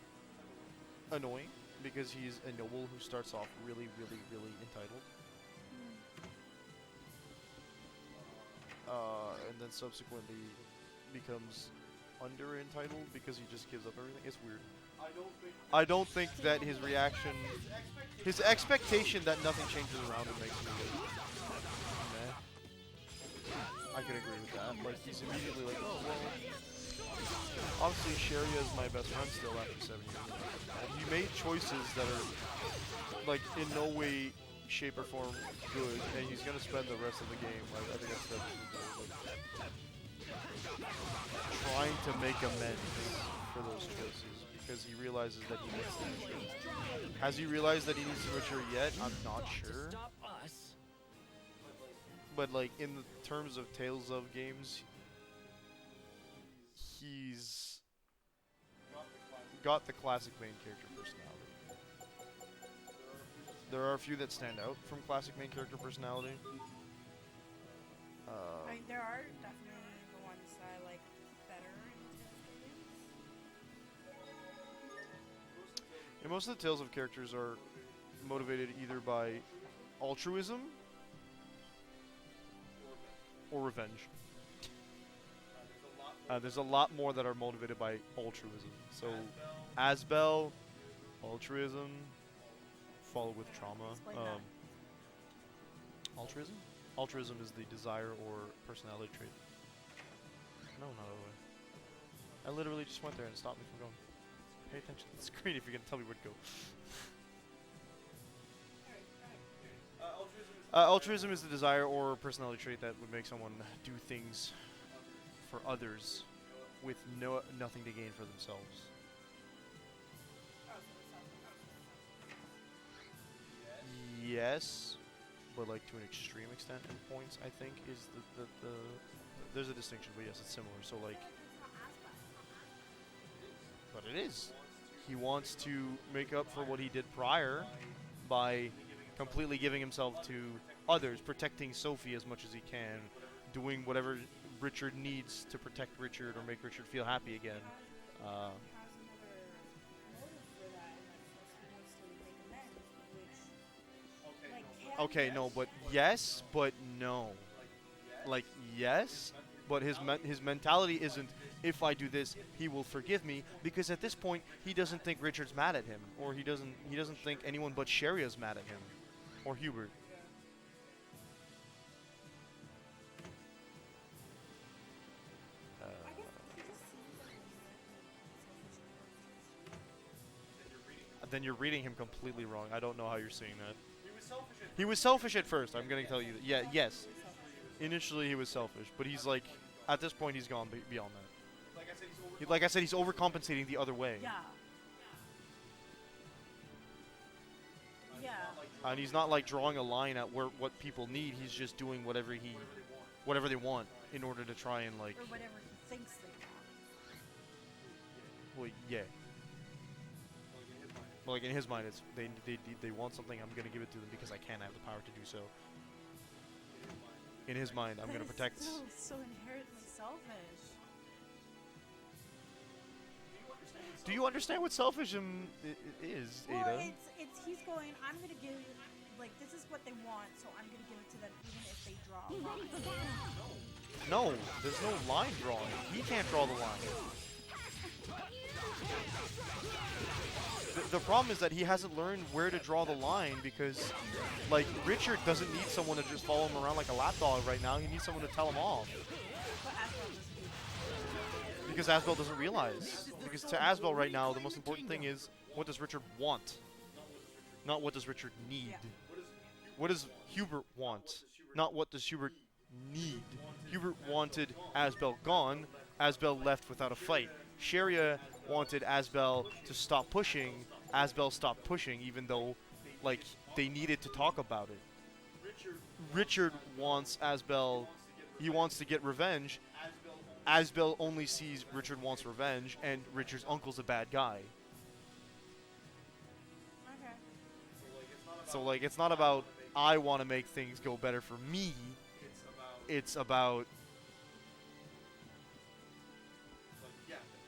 annoying because he's a noble who starts off really entitled. And then subsequently becomes under entitled because he just gives up everything. It's weird. I don't think that his reaction, his expectation that nothing changes around him makes me meh. I can agree with that. Like he's immediately like, oh well, obviously Sharia is my best friend still after 7 years. And he made choices that are like in no way, shape, or form good, and he's gonna spend the rest of the game, like I think I said before, like, trying to make amends for those choices because he realizes that he needs to mature. Has he realized that he needs to mature yet? I'm not sure. But like in the terms of Tales of games, he's got the classic main character personality. There are a few that stand out from classic main character personality. I mean, there are definitely the ones that I like better in Tales of games. And most of the Tales of characters are motivated either by altruism or revenge. There's a lot more that are motivated by altruism. So, Asbel, altruism, followed with trauma. Explain that. Altruism? Altruism is the desire or personality trait. No, not all the way. I literally just went there and stopped me from going. Pay attention to the screen if you're gonna tell me where to go. Altruism is the desire or personality trait that would make someone do things for others with nothing to gain for themselves. Yes, but like to an extreme extent in points, I think is the there's a distinction, but yes, it's similar. So like, but it is. He wants to make up for what he did prior by completely giving himself to others, protecting Sophie as much as he can, doing whatever Richard needs to protect Richard or make Richard feel happy again. Has another motive for that, and that's he wants to make amends, which like Okay, no, but yes, but no. Like yes, but his mentality isn't, if I do this, he will forgive me, because at this point he doesn't think Richard's mad at him, or he doesn't think anyone but Sharia's mad at him, or Hubert. I guess he just seems like Then you're reading him completely wrong. I don't know how you're seeing that. He was selfish at first. I'm gonna tell you that. Yeah, yes. Initially he was selfish, but he's like, at this point he's gone beyond that. Like I said, he's overcompensating the other way. yeah. Yeah. And he's not like drawing a line at what people need. He's just doing whatever they want in order to try and like. Or whatever he thinks they want. Well, yeah. Well, like in his mind, it's they want something. I'm gonna give it to them because I can. I have the power to do so. In his mind, I'm gonna protect. So inherently selfish. Do you understand what selfism is, Well, Ada? it's he's going. I'm gonna give, like, this is what they want, so I'm gonna give it to them even if they draw a line. No, there's no line drawing. He can't draw the line. The problem is that he hasn't learned where to draw the line because, like, Richard doesn't need someone to just follow him around like a lapdog right now. He needs someone to tell him off. But Asbel doesn't do that. Because Asbel doesn't realize. Because to Asbel right now, the most important thing is, what does Richard want? Not what does Richard need. Yeah. What does Hubert want? Not what does Hubert need. Hubert wanted Asbel gone. Asbel left without a fight. Sharia wanted Asbel to stop pushing. Asbel stopped pushing, even though, like, they needed to talk about it. Richard wants Asbel. He wants to get revenge. Asbel only sees Richard wants revenge, and Richard's uncle's a bad guy. Okay. So like, it's not about I want to make things go better for me. It's about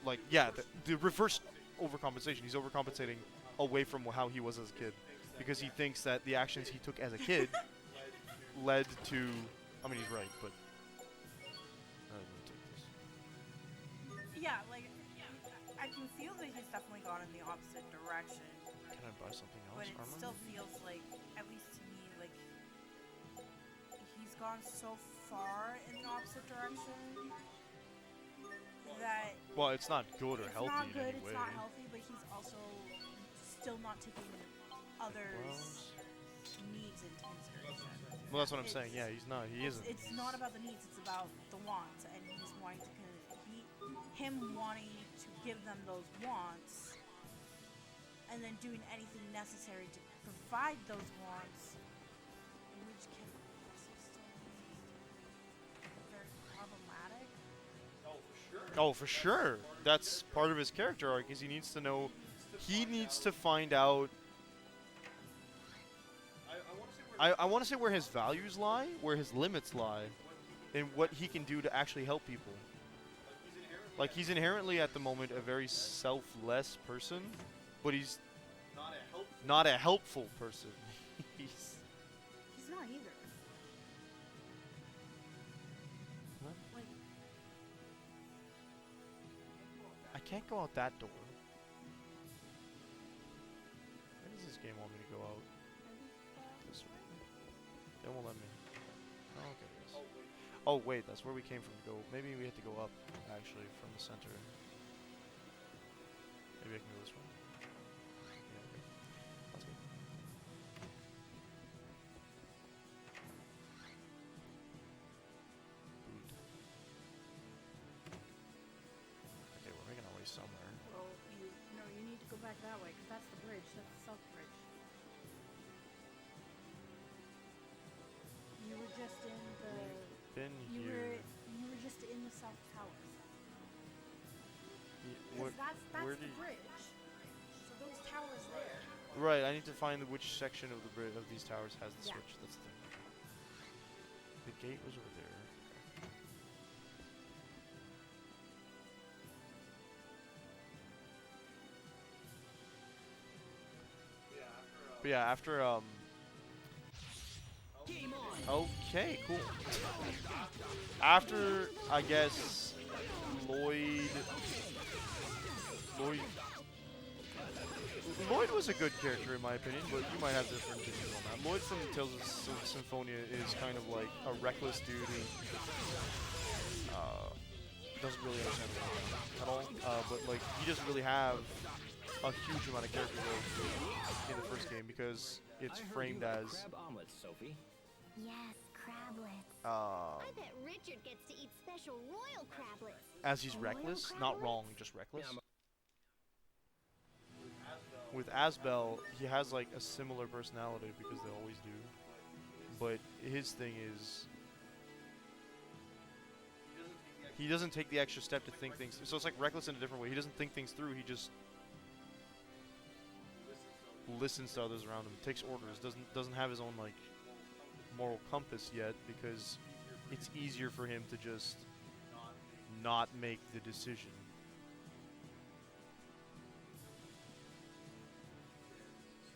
like, yeah, the reverse overcompensation. He's overcompensating away from how he was as a kid, because he thinks that the actions he took as a kid led to. I mean, he's right, but. Yeah, like, I can feel that he's definitely gone in the opposite direction. Can I buy something else? But it Armor? still feels like, at least to me, like, he's gone so far in the opposite direction that Well, it's not good or it's healthy not in good, any way. it's not healthy, but he's also still not taking others' needs into consideration. Well, that's what I'm saying. Yeah, he's not. He isn't. It's not about the needs, it's about the wants, and he's wanting to him wanting to give them those wants, and then doing anything necessary to provide those wants, which can also still be very problematic. Oh, for sure. That's part of his character arc. Is he needs to know. He needs to find out. I want to say where his values lie, where his limits lie, and what he can do to actually help people. Like, he's inherently at the moment a very selfless person, but he's not a helpful person. He's not either. What? Like, I can't go out that door. Where does this game want me to go out? This way. They won't let me. Oh, okay, yes. Oh wait, that's where we came from to go. Maybe we had to go up, actually, from the center. Maybe I can go this way. Yeah, okay. That's good. Good. Okay, we're making our way somewhere. well, you need to go back that way, because that's the bridge, that's the south bridge. You were just in the... Been You here. were just in the South Tower. What, Because that's where the did bridge. So those towers there. Right, I need to find which section of the of these towers has the Yeah. switch. That's the thing. The gate was over there. But yeah, after okay, cool. After, I guess, Lloyd was a good character in my opinion, but you might have different opinions on that. Lloyd from Tales of Symphonia is kind of like a reckless dude who doesn't really understand the game at all. But like, he doesn't really have a huge amount of character growth in the first game because it's framed as crab omelets, Sophie. Yes, crablets. I bet Richard gets to eat special royal crablets. as he's Royal reckless, not crablets? wrong, just reckless. With Asbel, he has like a similar personality because they always do. But his thing is he doesn't take the extra step to think things. So it's like reckless in a different way. He doesn't think things through. He just listens to others around him, takes orders. Doesn't have his own like moral compass yet because it's easier for him to just not make the decision.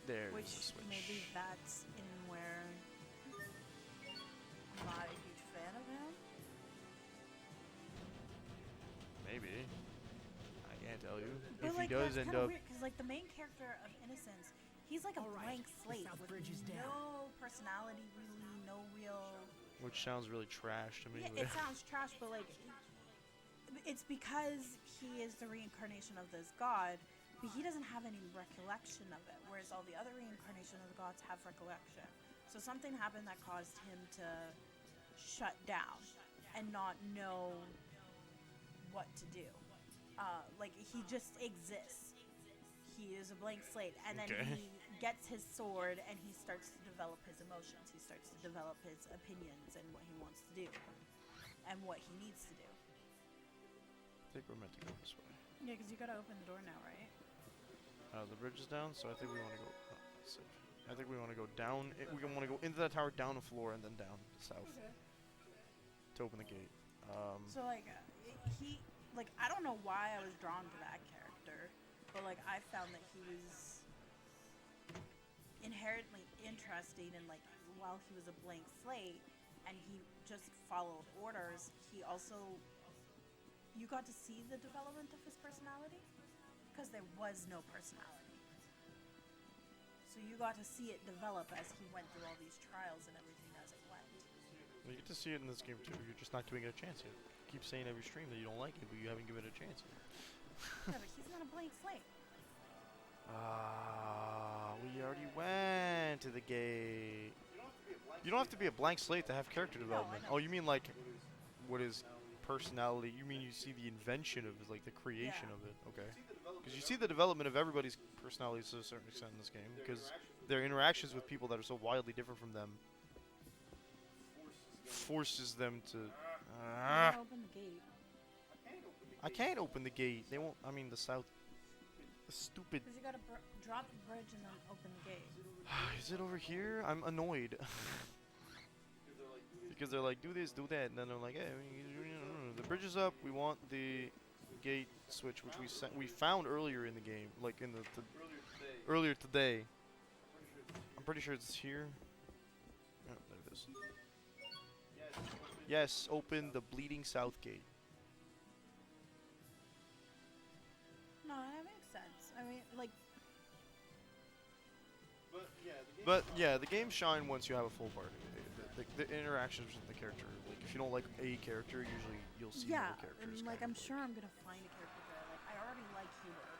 There's Which the switch. maybe that's in where I'm not a huge fan of him. Maybe. I can't tell you. But If like, he does that's end kinda up... weird, because like the main character of Innocence, he's like a Alright, blank the slate South with Bridge is down. no personality, really, no real. Which sounds really trash to me. Yeah, it sounds trash, but like, it's because he is the reincarnation of this god, but he doesn't have any recollection of it, whereas all the other reincarnations of the gods have recollection. So something happened that caused him to shut down and not know what to do. Like, he just exists. He is a blank slate, and then Okay. he gets his sword and he starts to develop his emotions. He starts to develop his opinions and what he wants to do and what he needs to do. I think we're meant to go this way. Yeah, because you gotta open the door now, right? The bridge is down, so I think we want to go. Oh, that's safe. I think we want to go down. We want to go into that tower, down a floor, and then down south to open the gate. So like I don't know why I was drawn to that character, but like I found that he was inherently interesting, and like while he was a blank slate and he just followed orders, he also, you got to see the development of his personality because there was no personality. So you got to see it develop as he went through all these trials and everything as it went. You get to see it in this game too. You're just not giving it a chance yet. You keep saying every stream that you don't like it, but you haven't given it a chance yet. Yeah, but he's not a blank slate. We already went to the gate. You don't have to be a blank slate to have character development. Oh, you mean like what is personality? You mean you see the invention of it, like the creation of it? Okay. Because you see the development of everybody's personalities to a certain extent in this game, because their interactions with people that are so wildly different from them forces them to. Open the gate. I can't open the gate. They won't. I mean, the south. The stupid. Because you gotta drop the bridge and then open the gate. Is it over here? I'm annoyed. Because they're like, do this, do that, and then they're like, hey, the bridge is up. We want the gate switch, which we found earlier in the game, like in the earlier today. I'm pretty sure it's here. Oh, there it is. Yes, open the bleeding south gate. No, that makes sense. I mean, like. But yeah, the games shine once you have a full party. The interactions with the character. Like, if you don't like a character, usually you'll see more characters. And like I'm sure I'm gonna find a character that I like. I already like Hubert.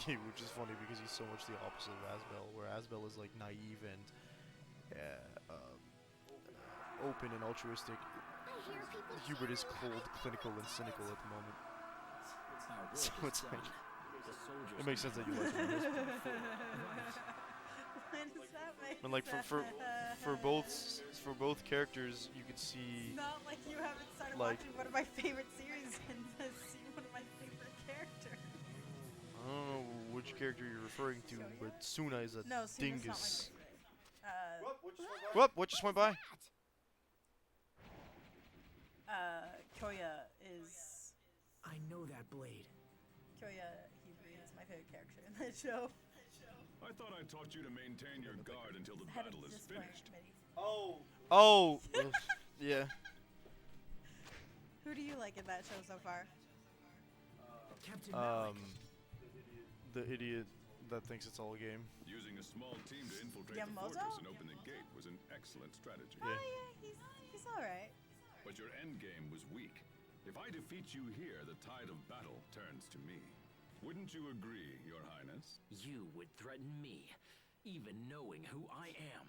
Yeah, which is funny because he's so much the opposite of Asbel, where Asbel is like naive and open and altruistic. Hubert is cold, clinical, and cynical at the moment. So it's like, it makes sense that you like him. Why does that make And like for both characters, you could see. Not like you haven't started like, watching one of my favorite series and see one of my favorite characters. I don't know which character you're referring to, but Suna is a dingus. Whoop! What just went by? Kyoya is. I know that blade. Kyoya Hibri is my favorite character in that show. I thought I taught you to maintain your guard until the Head of battle is discipline finished. committee. Oh, yeah. Who do you like in that show so far? Captain Malik. The idiot that thinks it's all a game. Using a small team to infiltrate the Yamamoto? fortress and open the gate was an excellent strategy. Oh yeah, he's alright. But your endgame was weak. If I defeat you here, the tide of battle turns to me. Wouldn't you agree, Your Highness? You would threaten me, even knowing who I am.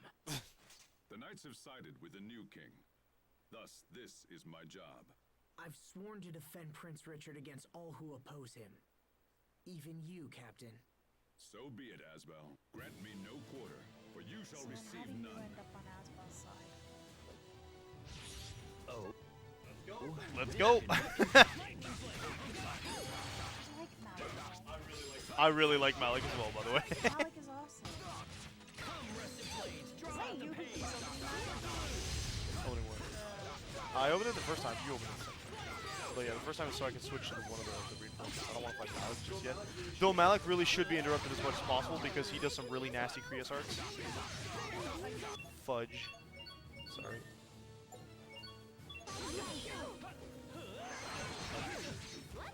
The knights have sided with the new king. Thus, this is my job. I've sworn to defend Prince Richard against all who oppose him. Even you, Captain. So be it, Asbel. Grant me no quarter, for you shall So receive how do you none. end up on Asbel's side? Oh. Let's go. I like Malik. I really like Malik as well, by the way. Malik is awesome. Is that you who keeps opening that? Opening what? I opened it the first time. You opened it the second time. But yeah, the first time so I can switch to one of the reinforcements. I don't want to fight Malik just yet. Though Malik really should be interrupted as much as possible because he does some really nasty Krios arts. Fudge. Sorry.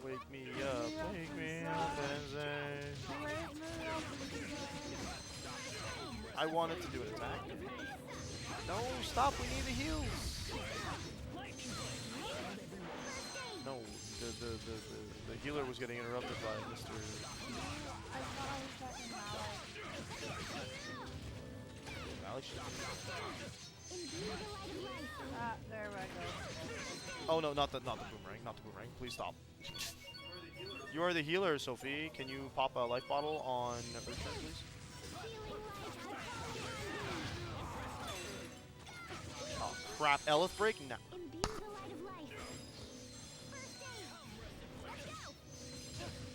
Wake me up, Benzay. I wanted to do an attack. No, stop, we need the heals. No, the healer was getting interrupted by Mr. I thought I was talking Malik. Malik. There we go. Oh no, not the boomerang, not the boomerang. Please stop. You are the healer, Sophie. Can you pop a life bottle on Richard, please? Oh crap, Elith breaking now.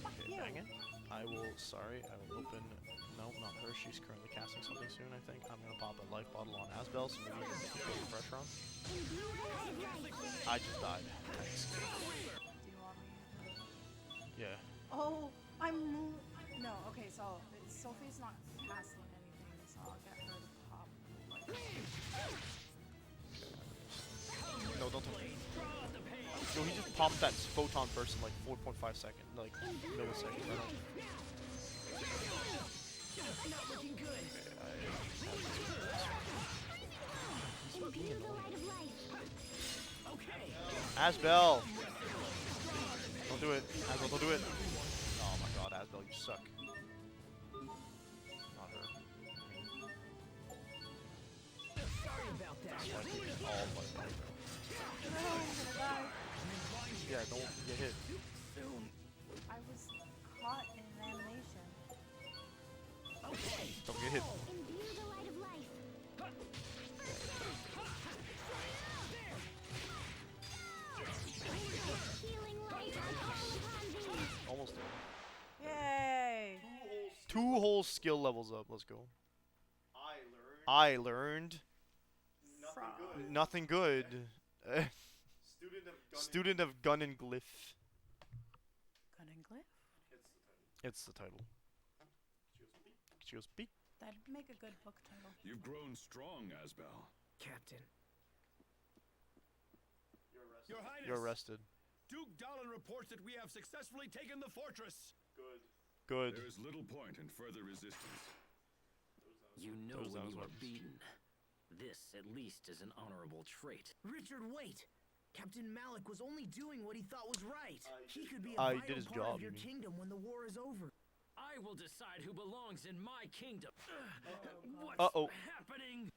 Okay, dang it. I will, sorry, I will open, no, not her she's currently casting something soon, I think. I'm gonna pop a life bottle on Asbel, so maybe we can keep the pressure on. I just died. Thanks. Do you want me to? Yeah. Oh, no, okay, so Sophie's not casting anything, so I'll get her to pop. No, don't touch it. No, he just popped that photon burst in like 4.5 seconds, like milliseconds. I don't. Not looking good. Okay. Asbel! Don't do it. Asbel, don't do it. Oh my god, Asbel, you suck. Not her. Sorry about that. All but yeah, don't get hit. I was caught in an animation. Okay. Don't get hit. Imbue the light of life. Healing light, I call upon thee. Almost there. Yay! Two whole skill levels up. Let's go. I learned nothing good. Student of Gun and Glyph. Gun and Glyph? It's the title. She goes beep. That'd make a good book title. You've grown strong, Asbel. Captain. Your Highness, You're arrested. Duke Dallin reports that we have successfully taken the fortress. Good. There is little point in further resistance. You know Those when you are ones. beaten. This, at least, is an honorable trait. Richard, wait. Captain Malik was only doing what he thought was right. He could be a He vital did his part job, of your you mean. kingdom when the war is over. I will decide who belongs in my kingdom. What's Uh-oh. happening?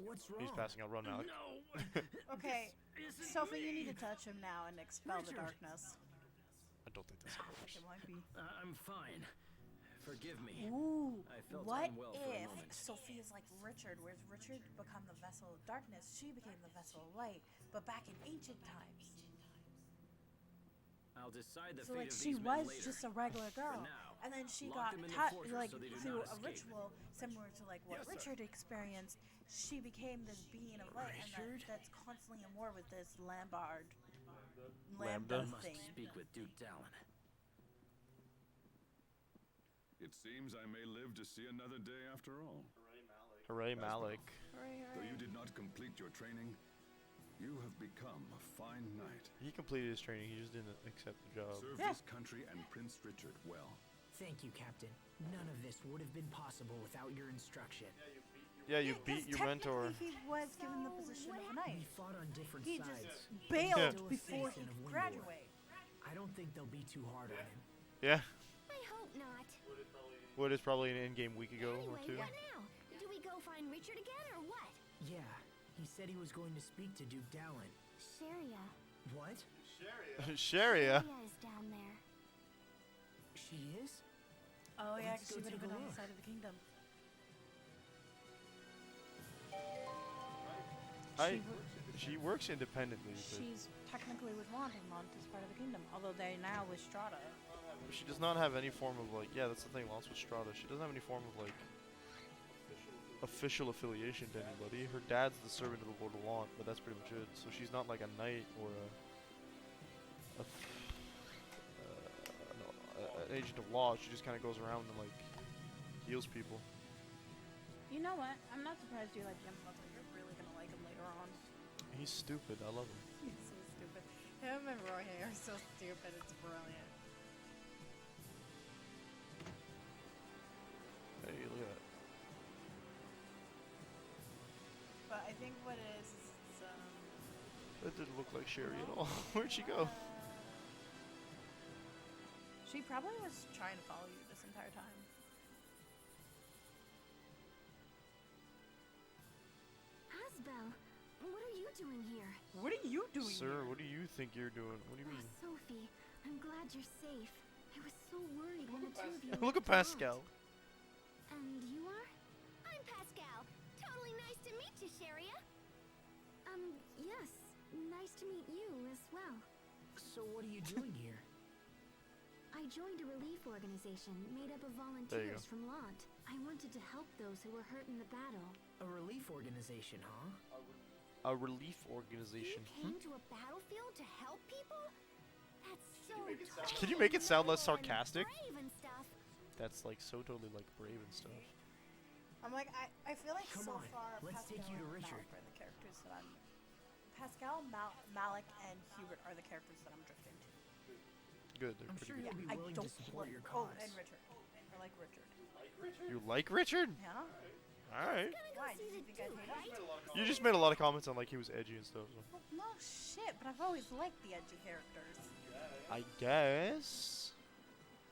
What's wrong? He's passing out. Run, Malik. No. Okay, This isn't Sophie, you me. need to touch him now and expel the Richard. darkness. I don't think that's how it works. It might be. I'm fine. Forgive me. Ooh, I felt what unwell for a if moment. Sophie is like Richard, whereas Richard became the vessel of darkness, she became the vessel of light, but back in ancient times. I'll decide the So fate like of she these men was later. just a regular girl, now, and then she lock got them in the taught fortress like so they do through not a escape. ritual similar to like what Yes, sir. Richard experienced. She became this being of light, Richard? that's constantly in war with this Lambda Lambda? I must thing. speak with Duke Dallin. It seems I may live to see another day after all. Hooray, Malik. Though you did not complete your training, you have become a fine knight. He completed his training. He just didn't accept the job. Serve Yeah. this country and Prince Richard well. Thank you, Captain. None of this would have been possible without your instruction. Yeah, you Because beat your mentor. technically he was given the position of a We knight. fought on different He sides. just bailed Still a before he citizen of could Windor. graduate. I don't think they'll be too hard on him. Yeah. I hope not. What is probably an in-game week ago or Anyway, two. what now? Do we go find Richard again or what? Yeah, he said he was going to speak to Duke Dallin. Sharia. What? Sharia. Sharia is down there. She is? Oh yeah, Let's 'cause she go would have take been a on the look. side of the kingdom. She works independently, but She's technically with Montemont as part of the kingdom, although they're now with Strata. she does not have any form of like. Yeah, that's the thing. Lost with Strata. She doesn't have any form of like official affiliation to anybody. Her dad's the servant of the Lord of Lant, but that's pretty much it. So she's not like a knight or an agent of law. She just kind of goes around and like heals people. You know what? I'm not surprised you like Jim Butler. You're really gonna like him later on. He's stupid. I love him. He's so stupid. Him and Roy are so stupid. It's brilliant. Hey, look at that. But I think what it is it's That didn't look like Sherry at all. Where'd she go? she probably was trying to follow you this entire time. Asbel, what are you doing here? What are you doing Sir, what do you think you're doing? What do you Oh, mean? Sophie, I'm glad you're safe. I was so worried when the two of you Look at left the Pascal. lot. And you are? I'm Pascal. Totally nice to meet you, Sharia. Yes. Nice to meet you as well. So what are you doing here? I I joined a relief organization made up of There you volunteers go. from Lant. I wanted to help those who were hurt in the battle. A relief organization, huh? A relief organization. You came to a battlefield to help people? That's so Can you make it sound less noble and sarcastic? brave and stuff. That's like so totally like brave and stuff. I'm like, I feel like Come so on, far let's Pascal take you to and Richard. Malik are the characters that I'm. Pascal, Malik, and Hubert are the characters that I'm drifting to. Good, they're I'm pretty sure good. he'll be I willing don't to support like. your Oh, cause. and Richard. I like Richard. You like Richard? Yeah. Alright. Why? Did you think I hate him? You just made a lot of comments on like he was edgy and stuff. So. Well, no shit, but I've always liked the edgy characters. I guess.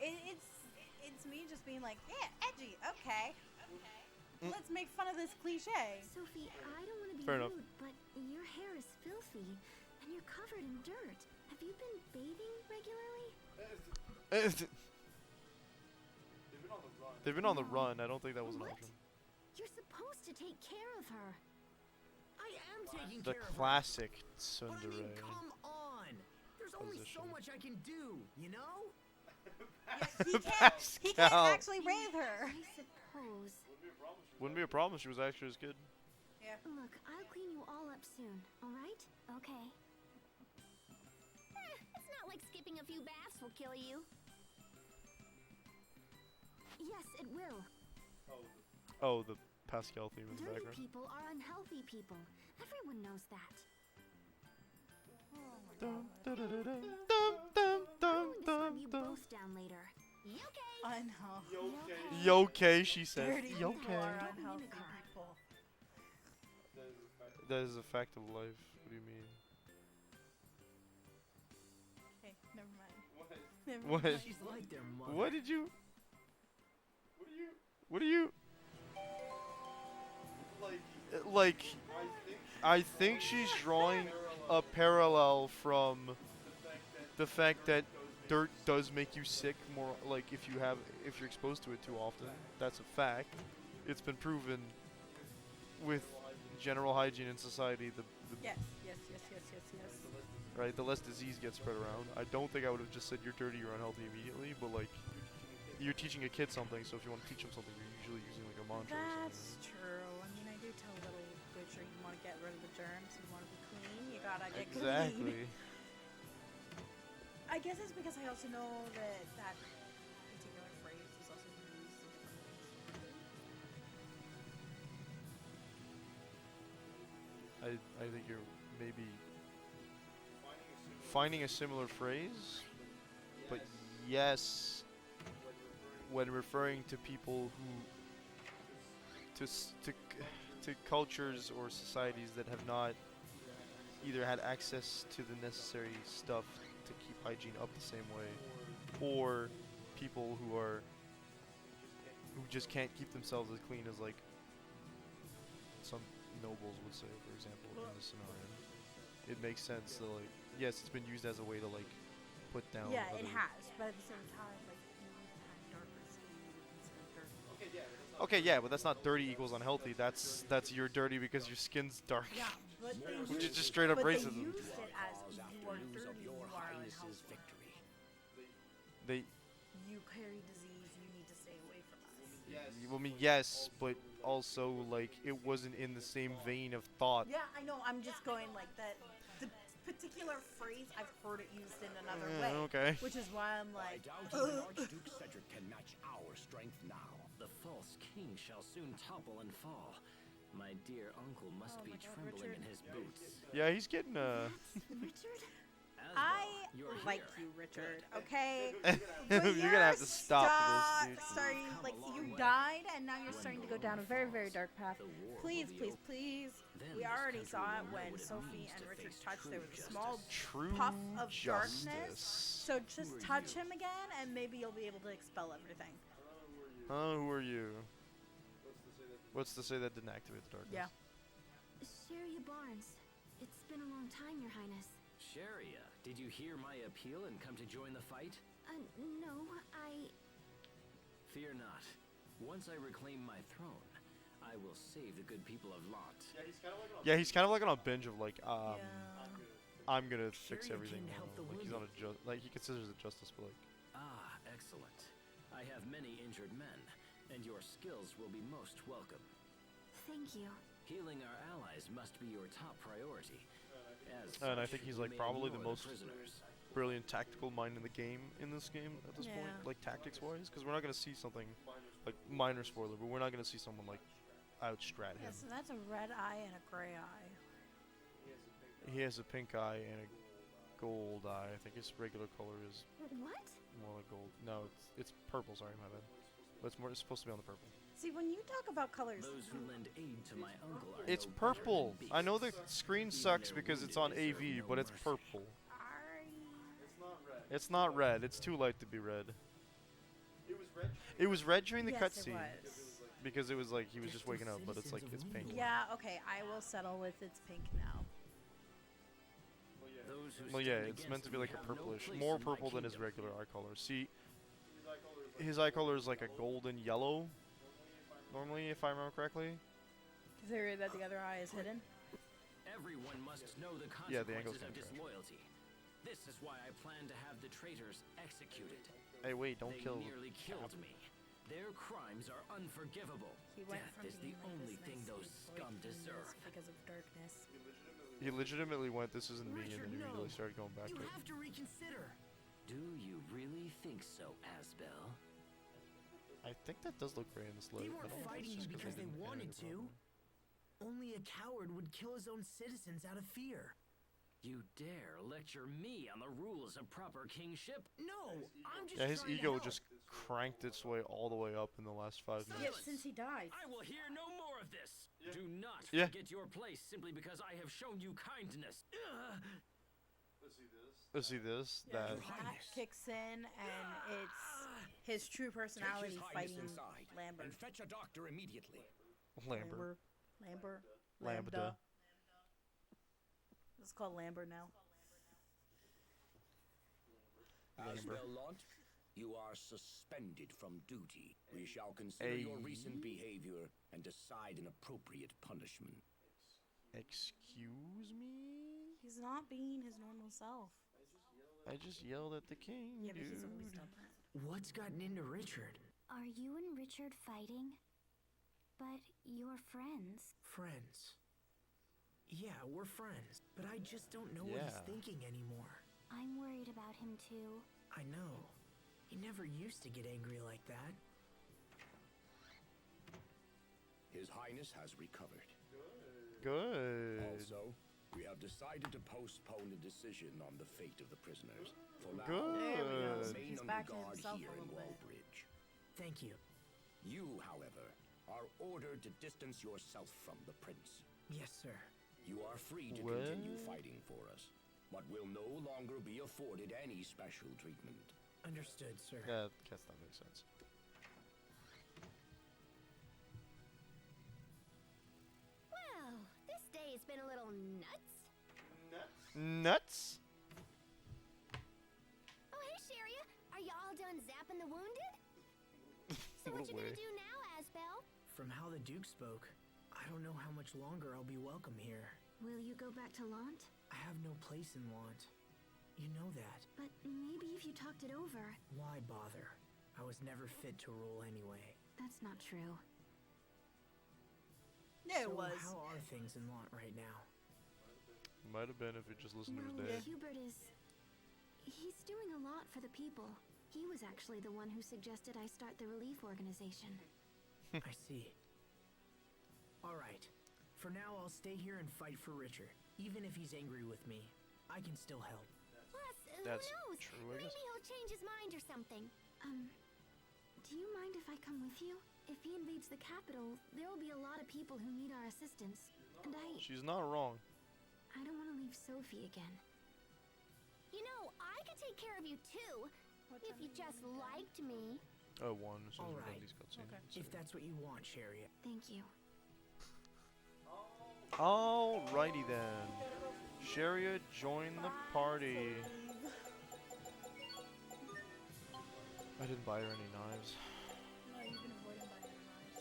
It's me just being like, yeah, edgy, okay. Let's make fun of this cliche. Sophie, I don't want to be Fair enough. rude, but your hair is filthy, and you're covered in dirt. Have you been bathing regularly? They've been on the run. I don't think that was an What? option. You're supposed to take care of her. I am taking The care of her. classic But I mean, tsundere. come on. There's only so Position. much I can do, you know? He can't Pascal. actually bathe her. I suppose. Wouldn't be a problem if she was actually as good. Yeah. Look, I'll clean you all up soon, alright? Okay. It's not like skipping a few baths will kill you. Yes, it will. Oh, the Pascal theme in the Dirty background. people are unhealthy people. Everyone knows that. Dum, da-da-da-dum, dum, dum, dum, I'm going to dum, scrub you dum. both down later. Okay. Unhealthy. Yoke, she said. Dirty people Yoke. are Don't unhealthy mimic her. people. That is a fact of life. What do you mean? Okay, never mind. Never What? mind. She's like their mother. What did you? What are you? Like, I think she's drawing a parallel from the fact that dirt does make you sick more, like if you're exposed to it too often. That's a fact. It's been proven with general hygiene in society. The Yes. right, the less disease gets spread around. I don't think I would have just said you're dirty, you're unhealthy immediately, but like you're teaching a kid something, so if you want to teach them something, you're usually using like a mantra or something. That's true. I mean, I do tell little Butcher, you want to get rid of the germs, you want to be clean, you gotta get clean. Exactly. I guess it's because I also know that that particular phrase is also used in different ways. I think you're maybe finding a similar phrase, but yes, when referring to people who to cultures or societies that have not either had access to the necessary stuff to keep hygiene up the same way, or people who just can't keep themselves as clean as like some nobles would say, for example, in this scenario. It makes sense that like yes, it's been used as a way to like put down. Yeah, it other- has, but at the same time, like, you have darker skin, you would consider dirty. Okay, yeah, but that's not dirty equals unhealthy. That's you're dirty because your skin's dark. Yeah, but they Which is used- just straight up but racism. They used it as Cause that you are news dirty, of you your are highness's unhealthy. victory. They, You carry disease, you need to stay away from us. I mean, yes, but also like it wasn't in the same vein of thought. Yeah, I know, I'm just going like that. The particular phrase, I've heard it used in another way. Okay. Which is why I'm I like, doubt even Archduke Cedric can match our strength now. The false king shall soon topple and fall. My dear uncle must Oh be my God, trembling Richard. in his boots. Yeah, he's getting That's Richard? I Asbel, you're like here. you, Richard, okay? You're gonna have to stop this, dude. Starting, Come like, a long you way. died, and now you're When starting to the go down a Rome very, very falls, dark path. the war will Please, be please, over. please. Then We this already country saw will it know when what it Sophie means and to Richard face touched. There was a true small justice. True puff of darkness. justice. So just Who are touch you? him again, and maybe you'll be able to expel everything. Who are you? What's to say that didn't activate the darkness? Yeah. Sharia Barnes. It's been a long time, Your Highness. Sharia, did you hear my appeal and come to join the fight? No, I... Fear not. Once I reclaim my throne, I will save the good people of Lot. Yeah, he's kind of like on a binge of like, Yeah. I'm gonna fix Sharia everything. came to help now. the Like he's on wounded. like he considers it justice, but like, Ah, Excellent. I have many injured men, and your skills will be most welcome. Thank you. Healing our allies must be your top priority. And I think he's like probably the most prisoners. brilliant tactical mind in the game in this game at this point, Yeah. like tactics wise, because we're not gonna see something like minor spoiler, but we're not gonna see someone like outstrat Yeah, him. so that's a red eye and a gray eye. He has a pink eye and a gold eye. I think his regular color is What? more like gold. No, it's purple. Sorry, my bad. But it's supposed to be on the purple. See, when you talk about colors, Those who lend aid to my uncle are It's no better purple. than I know the beasts. screen Even sucks their because it's wounded on deserve AV, no but it's mercy. purple. are It's not red. It's too light to be red. It was red during the yes, cutscene it was. because it was like he was They're just waking still up, but it's like citizens it's of pink. Windor. Yeah, okay, I will settle with it's pink now. Those who Well, yeah, stand it's meant to be against like a me have no purplish, place more in my purple than his kingdom. regular eye color. See, his eye color is like a golden yellow. Normally, if I remember correctly. Considering that the other eye is hidden. Everyone must know the Yeah, the angle's consequences of kinda trash. disloyalty. This is why I plan to have the traitors executed. Hey, wait! Don't They kill. nearly killed me. Their crimes are unforgivable. He went Death from is the being like only this thing nice those sweet boy scum to being deserve. this because of darkness. He legitimately went, "This isn't me," and Richard, then immediately no. started going back You to it. have to reconsider. Do you really think so, Asbel? I think that does look gray in this light. They I weren't don't know if fighting it's you just 'cause because they didn't wanted animate it to. properly. Only a coward would kill his own citizens out of fear. You dare lecture me on the rules of proper kingship? No, I'm just Yeah, his trying to ego help. just cranked its way all the way up in the last 5 Yeah, minutes. since he died. I will hear no more of this. Do not Yeah. forget your place simply because I have shown you kindness. Ugh. Let's see this. Yeah, That. that kicks in, and it's his true personality Take His Highness fighting inside Lambert. and fetch a doctor immediately. Lambert. Lambert. Lambda. It's called Lambert now. Asbel, you are suspended from duty. We shall consider your recent behavior and decide an appropriate punishment. Excuse me? He's not being his normal self. I just yelled at the king, Yeah, but he's dude. always done that. What's gotten into Richard? Are you and Richard fighting? But you're friends. Friends. Yeah, we're friends, but I just don't know what he's Yeah. thinking anymore. I'm worried about him too. I know. He never used to get angry like that. His Highness has recovered. Good. Also, we have decided to postpone a decision on the fate of the prisoners. For now, Good. There we go. Good. remain He's under back to guard himself here a in little bit. Wallbridge. Thank you. You, however, are ordered to distance yourself from the prince. Yes, sir. You are free to What? continue fighting for us, but will no longer be afforded any special treatment. Understood, sir. Yeah, I guess that makes sense. Well, this day has been a little nuts. Nuts? Oh, hey, Sharia. Are y'all done zapping the wounded? So What what a you way. gonna do now, Asbel? From how the Duke spoke, I don't know how much longer I'll be welcome here. Will you go back to Lant? I have no place in Want. You know that. But maybe if you talked it over. Why bother? I was never fit to rule anyway. That's not true. Yeah, So it was. how are things in Want right now? Might have been if you just listened to his No, dad. Hubert is... He's doing a lot for the people. He was actually the one who suggested I start the relief organization. I see. All right. For now, I'll stay here and fight for Richard. Even if he's angry with me, I can still help. Plus, That's who knows? true, I Maybe guess. he'll change his mind or something. Do you mind if I come with you? If he invades the capital, there will be a lot of people who need our assistance. And She's not wrong. I don't want to leave Sophie again. You know, I could take care of you too. If you just liked me. Oh, one. As soon as we're done Alright. these cutscenes. Okay. If that's what you want, Chariot. Thank you. Alrighty then. Sharia, join the party. I didn't buy her any knives. No, you've been avoiding buying your knives.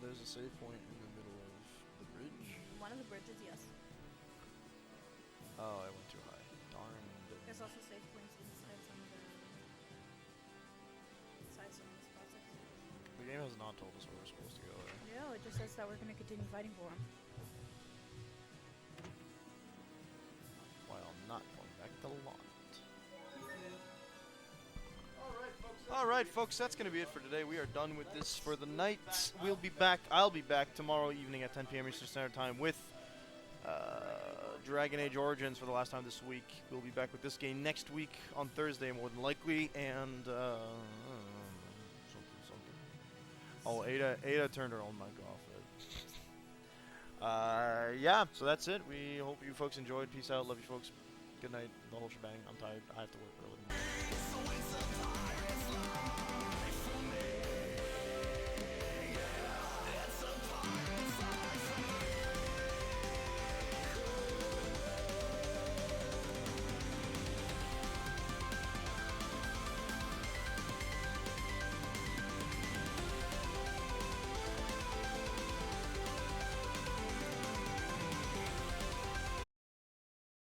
there's a save point in the middle of the bridge. One of the bridges, yes. Oh, I went too high. Darn. There's also save points inside some of the spots. The game has not told us where we're supposed to go there. No, it just says that we're gonna continue fighting for him. While not going back to the lot. Alright, folks, that's going to be it for today. We are done with this for the night. We'll be back. I'll be back tomorrow evening at 10 p.m. Eastern Standard Time with Dragon Age Origins for the last time this week. We'll be back with this game next week on Thursday, more than likely. And, something. Oh, Ada turned her own mic off. Yeah, so that's it. We hope you folks enjoyed. Peace out. Love you folks. Good night. The whole shebang. I'm tired. I have to work early.